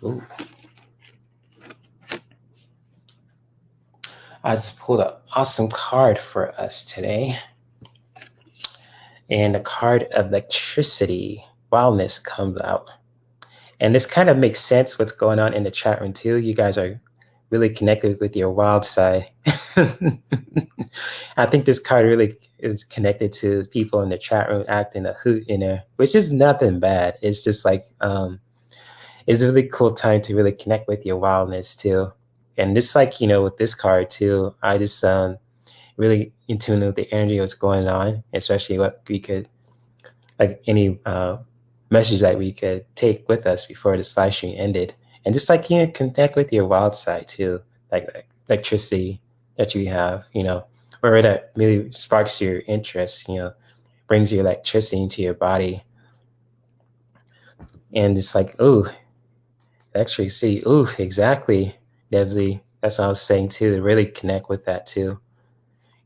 Ooh. I just pulled an awesome card for us today. And the card of electricity, wildness, comes out. And this kind of makes sense what's going on in the chat room too. You guys are really connected with your wild side. I think this card really is connected to people in the chat room acting a hoot in there, which is nothing bad. It's just like it's a really cool time to really connect with your wildness too. And just like with this card too, I just really in tune with the energy of what's going on, especially what we could like any message that we could take with us before this live stream ended, and just like connect with your wild side too, like electricity that you have, or that really sparks your interest, brings your electricity into your body, and it's like, oh, electricity, oh, exactly, Debsy. That's what I was saying too. To really connect with that too.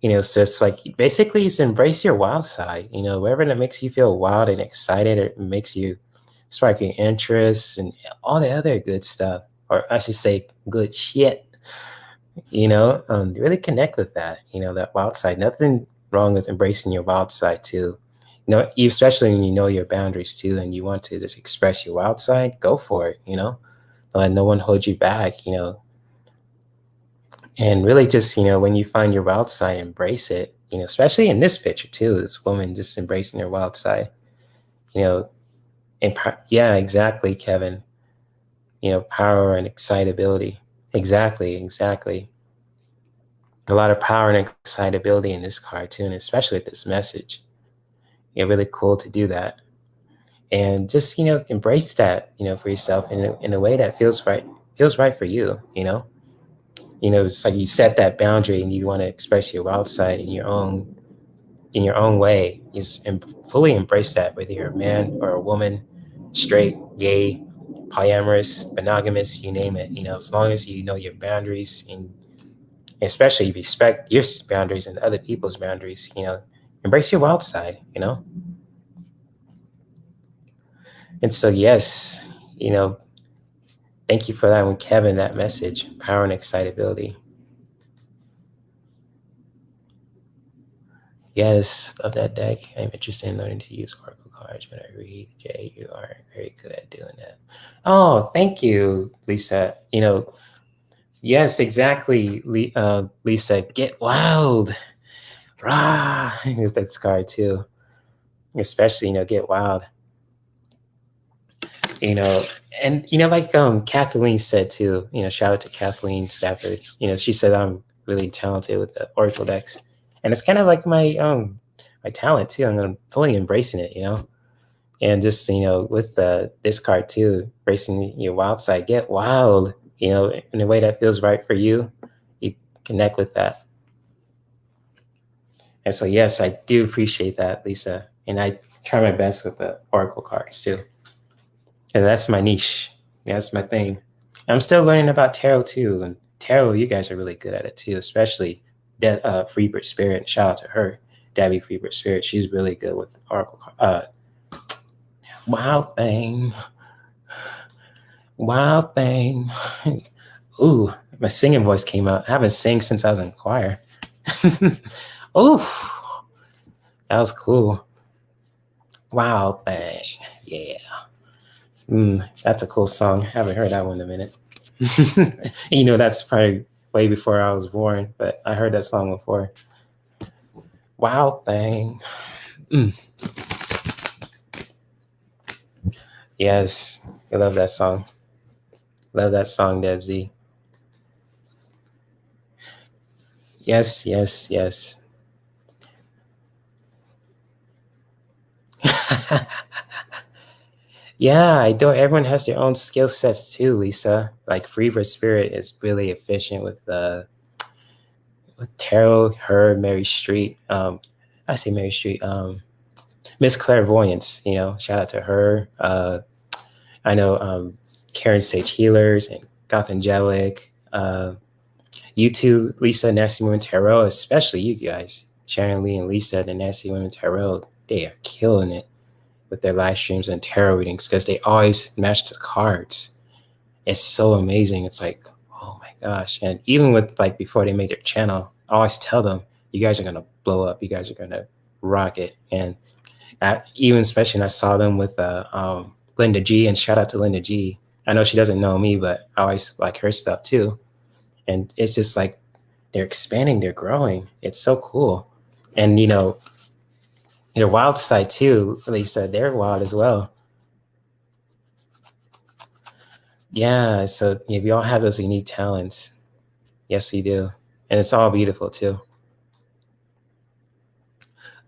It's just like basically it's embrace your wild side, wherever that makes you feel wild and excited, or makes you spark your interest and all the other good stuff, or I should say good shit, really connect with that, that wild side. Nothing wrong with embracing your wild side too. Especially when you know your boundaries too, and you want to just express your wild side, go for it, Don't let no one hold you back, and really just, when you find your wild side, embrace it, especially in this picture too, this woman just embracing her wild side, and yeah, exactly, Kevin, power and excitability. Exactly. A lot of power and excitability in this cartoon, especially with this message. Really cool to do that. And just, embrace that, for yourself in a way that feels right for you, it's like you set that boundary and you want to express your wild side in your own way. Is fully embrace that, whether you're a man or a woman, straight, gay, polyamorous, monogamous, you name it. As long as you know your boundaries, and especially respect your boundaries and other people's boundaries, embrace your wild side. And so, yes, thank you for that one, Kevin. That message, power and excitability. Yes, love that deck. I'm interested in learning to use oracle cards when I read. Jay, you are very good at doing that. Oh, thank you, Lisa. Yes, exactly, Lisa. Get wild. Rah! That's card too. Especially, get wild. And like Kathleen said too, shout out to Kathleen Stafford. She said I'm really talented with the oracle decks. And it's kind of like my talent too. I'm fully embracing it, and just with this card too, embracing your wild side. Get wild, in a way that feels right for you. You connect with that. And so yes, I do appreciate that, Lisa, and I try my best with the oracle cards too, and that's my niche. That's my thing. And I'm still learning about tarot too, and tarot, you guys are really good at it too, especially Freebird Spirit. Shout out to her, Debbie Freebird Spirit. She's really good with oracle. Wild thing. Wild thing. Ooh, my singing voice came out. I haven't sang since I was in choir. Ooh, that was cool. Wild thing. Yeah. That's a cool song. I haven't heard that one in a minute. That's probably way before I was born, but I heard that song before. Wild thing. Yes, I love that song. Love that song, Debsy. Yes. Yeah, I do. Everyone has their own skill sets too, Lisa. Like Freebird Spirit is really efficient with tarot. Her, Mary Street. I say Mary Street. Miss Clairvoyance. Shout out to her. I know Karen Sage Healers and Goth Angelic. You two, Lisa, Nasty Women Tarot, especially you guys, Sharon Lee and Lisa, the Nasty Women Tarot. They are killing it with their live streams and tarot readings because they always match the cards. It's so amazing. It's like, oh my gosh. And even with before they made their channel, I always tell them, you guys are going to blow up. You guys are going to rock it. And even especially when I saw them with Linda G, and shout out to Linda G. I know she doesn't know me, but I always like her stuff too. And it's just like they're expanding, they're growing. It's so cool. And their wild side too, like you said, they're wild as well. Yeah, so we all have those unique talents. Yes, we do. And it's all beautiful too.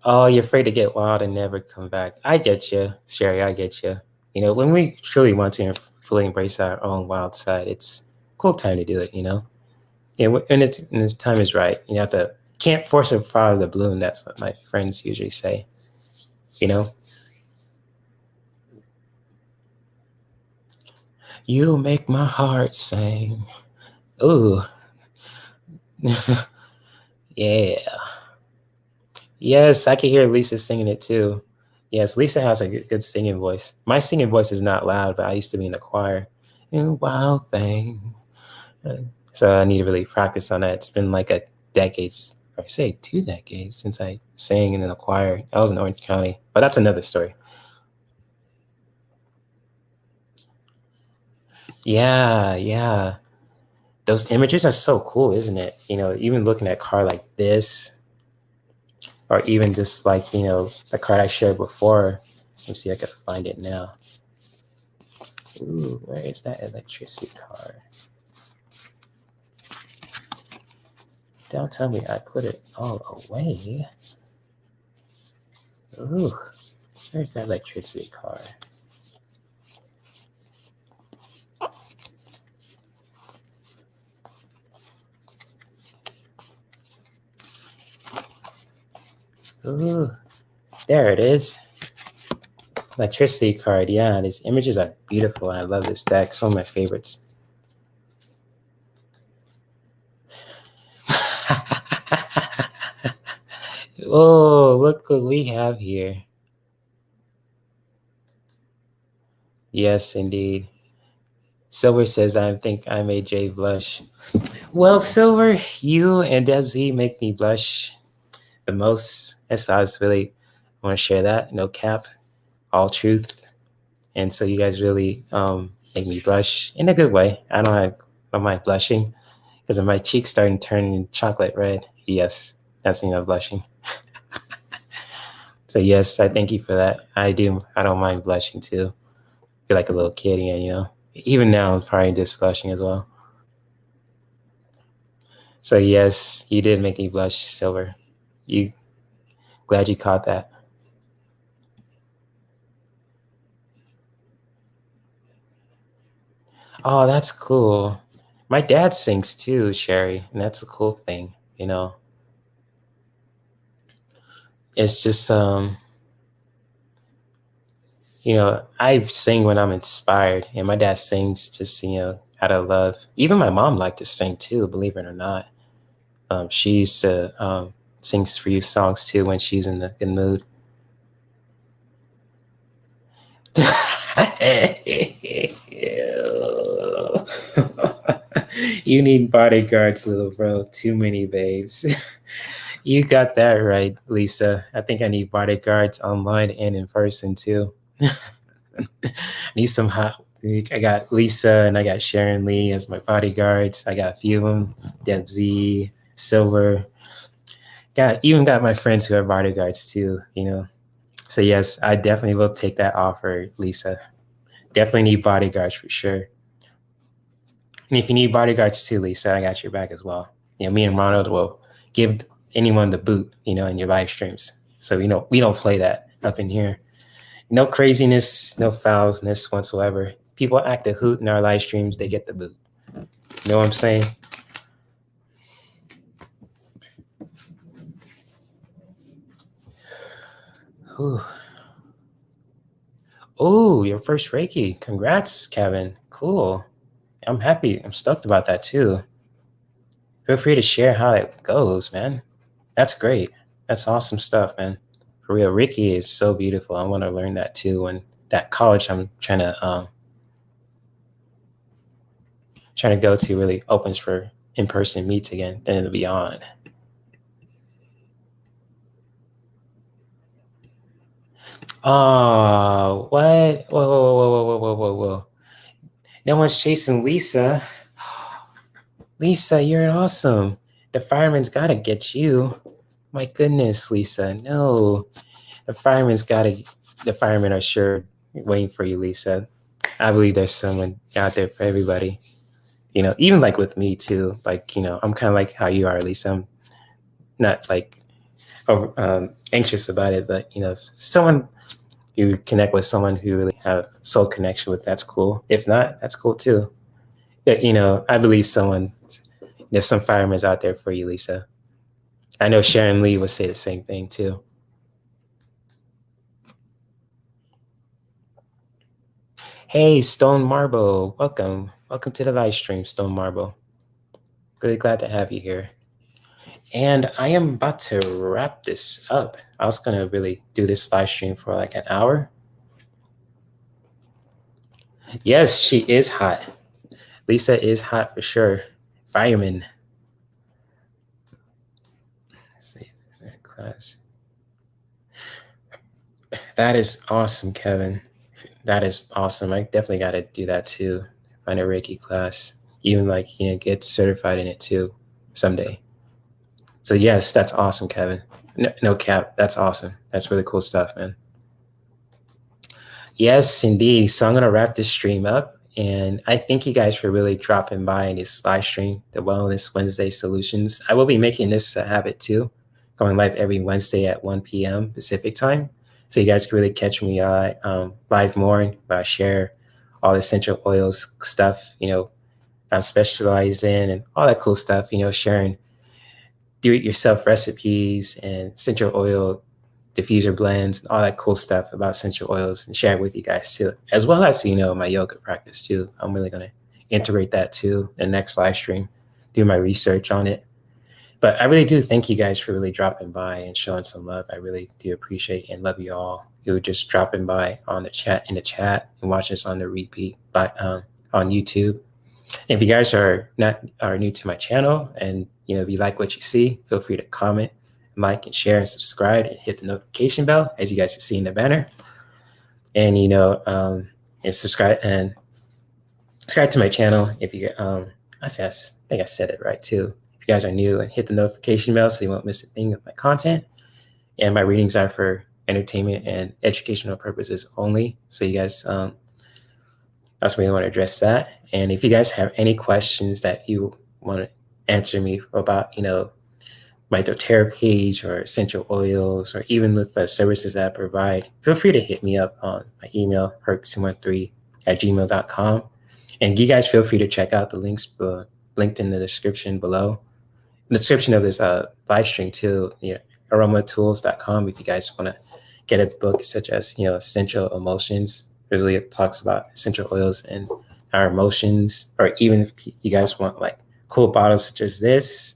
Oh, you're afraid to get wild and never come back. I get you, Sherry. I get you. You know, when we truly want to fully embrace our own wild side, it's a cool time to do it. You know, yeah, and the time is right. You have to can't force a flower to bloom. That's what my friends usually say. You know, you make my heart sing. Ooh, yeah. Yes, I can hear Lisa singing it too. Yes, Lisa has a good singing voice. My singing voice is not loud, but I used to be in the choir. You wild thing. Uh, So I need to really practice on that. It's been like a decades, or I say 2 decades since I sang in the choir. I was in Orange County, but that's another story. Yeah, yeah. Those images are so cool, isn't it? You know, even looking at a car like this, or even just like, you know, the card I shared before. Let me see if I can find it now. Ooh, where is that electricity card? Don't tell me I put it all away. Ooh, where's that electricity card? Ooh, there it is. Electricity card. Yeah, these images are beautiful. I love this deck. It's one of my favorites. Oh, look what we have here. Yes, indeed. Silver says, I think I made Jay blush. Well, Silver, you and Deb Z make me blush the most. That's I was really want to share that. No cap, all truth. And so you guys really make me blush in a good way. I don't mind blushing because my cheeks starting turning chocolate red. Yes, that's me not blushing. So yes, I thank you for that. I do. I don't mind blushing too. I feel like a little kid again, you know. Even now, I'm probably just blushing as well. So yes, you did make me blush, Silver. You glad you caught that. Oh, that's cool. My dad sings too, Sherry, and that's a cool thing. You know, it's just you know, I sing when I'm inspired, and my dad sings just, you know, out of love. Even my mom liked to sing too, believe it or not. She used to sings for you songs too when she's in the good mood. You need bodyguards, little bro. Too many babes. You got that right, Lisa. I think I need bodyguards online and in person too. I need some hot. I got Lisa and I got Sharon Lee as my bodyguards. I got a few of them. Deb Z, Silver. Got my friends who are bodyguards too. You know. So yes, I definitely will take that offer, Lisa. Definitely need bodyguards for sure. And if you need bodyguards too, Lisa, I got your back as well. You know, me and Ronald will give anyone the boot. You know, in your live streams. So we don't play that up in here. No craziness, no foulsness whatsoever. People act a hoot in our live streams, they get the boot. You know what I'm saying? Ooh. Oh, your first Reiki. Congrats, Kevin. Cool. I'm happy. I'm stoked about that too. Feel free to share how it goes, man. That's great. That's awesome stuff, man. For real, Reiki is so beautiful. I want to learn that too. And that college I'm trying to go to really opens for in-person meets again, then it'll be on. Oh, what? Whoa, whoa, whoa, whoa, whoa, whoa, whoa, whoa. No one's chasing Lisa. Lisa, you're awesome. The fireman's gotta get you. My goodness, Lisa. No. The fireman's gotta the firemen are sure waiting for you, Lisa. I believe there's someone out there for everybody. You know, even like with me too. Like, you know, I'm kind of like how you are, Lisa. I'm not like anxious about it, but if someone you connect with someone who really have soul connection with, that's cool. If not, that's cool too. I believe there's some firemen out there for you, Lisa. I know Sharon Lee would say the same thing too. Hey, Stone Marble, welcome. Welcome to the live stream, Stone Marble. Really glad to have you here. And I am about to wrap this up. I was going to really do this live stream for like an hour. Yes, she is hot. Lisa is hot for sure. Fireman. Let's see that class. That is awesome, Kevin. That is awesome. I definitely got to do that too. Find a Reiki class. Even get certified in it too someday. So yes, that's awesome, Kevin. No cap. That's awesome. That's really cool stuff, man. Yes, indeed. So I'm going to wrap this stream up. And I thank you guys for really dropping by in this live stream, the Wellness Wednesday Solutions. I will be making this a habit too, going live every Wednesday at 1 p.m. Pacific time. So you guys can really catch me live more, where I share all the essential oils stuff, I'm specialized in, and all that cool stuff, sharing do-it-yourself recipes and essential oil diffuser blends and all that cool stuff about essential oils, and share it with you guys too, as well as my yoga practice too. I'm really going to integrate that too in the next live stream, do my research on it. But I really do thank you guys for really dropping by and showing some love. I really do appreciate and love you all who are just dropping by in the chat and watching us on the repeat on YouTube. And if you guys are new to my channel, and if you like what you see, feel free to comment, like, and share, and subscribe, and hit the notification bell, as you guys can see in the banner. And and subscribe to my channel if you I think I said it right too. If you guys are new, and hit the notification bell so you won't miss a thing of my content. And my readings are for entertainment and educational purposes only. So you guys that's why I want to address that. And if you guys have any questions that you want to answer me about, my doTERRA page or essential oils, or even with the services that I provide, feel free to hit me up on my email, herc213@gmail.com. And you guys feel free to check out the links linked in the description below. In the description of this live stream too, aromatools.com, if you guys want to get a book such as, Essential Emotions. Really, it talks about essential oils and our emotions. Or even if you guys want like cool bottles such as this,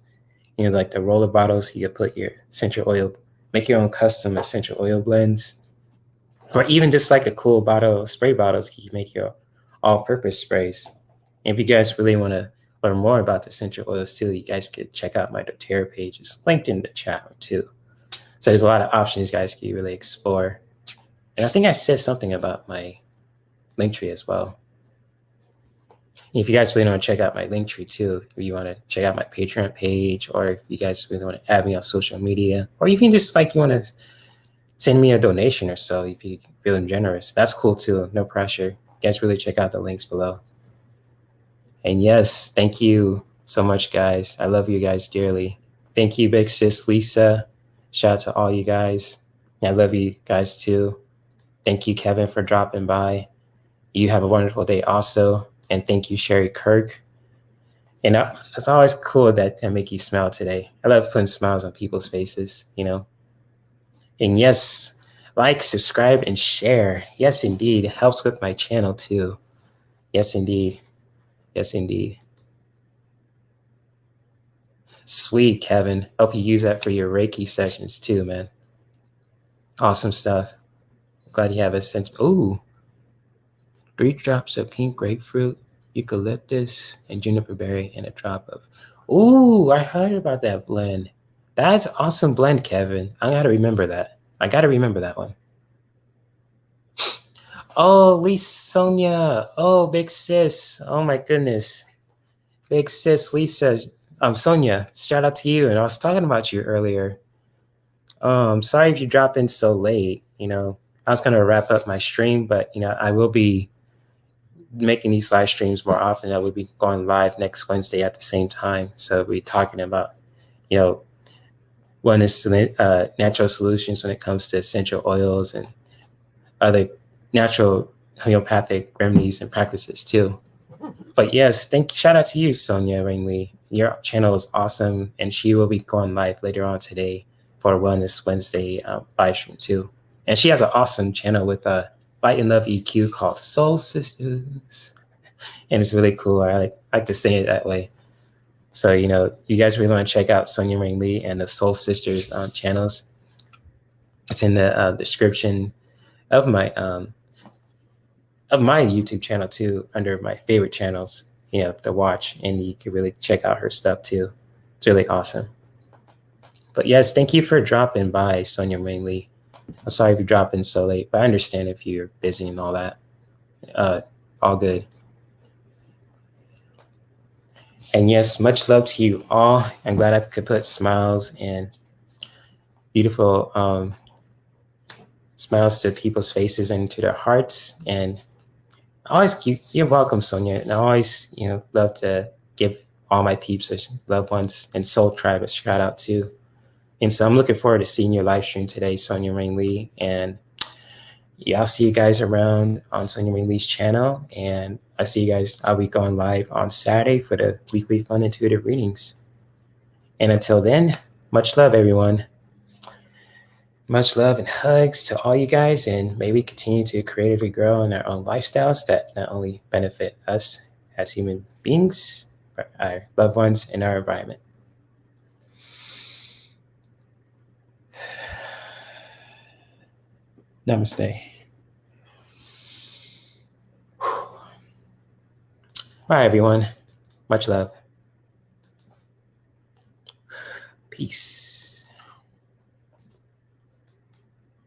like the roller bottles, you can put your essential oil, make your own custom essential oil blends. Or even just like a cool bottle, spray bottles, you can make your all-purpose sprays. And if you guys really want to learn more about the essential oils too, you guys could check out my doTERRA page. It's linked in the chat too. So there's a lot of options you guys can really explore. And I think I said something about my Linktree as well. And if you guys really want to check out my Linktree too, if you want to check out my Patreon page, or if you guys really want to add me on social media, or even just you want to send me a donation or so, if you're feeling generous, that's cool too. No pressure. You guys really check out the links below. And yes, thank you so much, guys. I love you guys dearly. Thank you, big sis Lisa. Shout out to all you guys. I love you guys too. Thank you, Kevin, for dropping by. You have a wonderful day also. And thank you, Sherry Kirk. And it's always cool that I make you smile today. I love putting smiles on people's faces, And yes, like, subscribe, and share. Yes, indeed. It helps with my channel too. Yes, indeed. Yes, indeed. Sweet, Kevin. Hope you use that for your Reiki sessions too, man. Awesome stuff. Glad you have a sense. Ooh. 3 drops of pink grapefruit, eucalyptus, and juniper berry, and a drop of. Ooh, I heard about that blend. That's awesome blend, Kevin. I gotta remember that. I gotta remember that one. Oh, Lisa Sonia. Oh, big sis. Oh my goodness. Big sis Lisa. Sonia, shout out to you. And I was talking about you earlier. Sorry if you dropped in so late. I was gonna wrap up my stream, but I will be making these live streams more often. I will be going live next Wednesday at the same time. So we'll be talking about, what natural solutions when it comes to essential oils and other natural homeopathic remedies and practices too. But yes, shout out to you, Sonia Ringley. Your channel is awesome, and she will be going live later on today for Wellness Wednesday live stream too. And she has an awesome channel with Light and Love EQ called Soul Sisters, and it's really cool. I like to say it that way. So you guys really want to check out Sonia Ringley and the Soul Sisters channels. It's in the description of my YouTube channel too, under my favorite channels, to watch, and you can really check out her stuff too. It's really awesome. But yes, thank you for dropping by, Sonia Ringley. I'm sorry if you dropped in so late, but I understand if you're busy and all that. All good. And yes, much love to you all. I'm glad I could put smiles and beautiful smiles to people's faces and to their hearts. And you're welcome, Sonia. And I always, love to give all my peeps, loved ones, and Soul Tribe a shout out too. And so I'm looking forward to seeing your live stream today, Sonia Ringley. And yeah, I'll see you guys around on Sonia Ringley's channel. And I'll be going live on Saturday for the weekly Fun Intuitive readings. And until then, much love, everyone. Much love and hugs to all you guys. And may we continue to creatively grow in our own lifestyles that not only benefit us as human beings, but our loved ones and our environment. Namaste. Bye, everyone. Much love. Peace.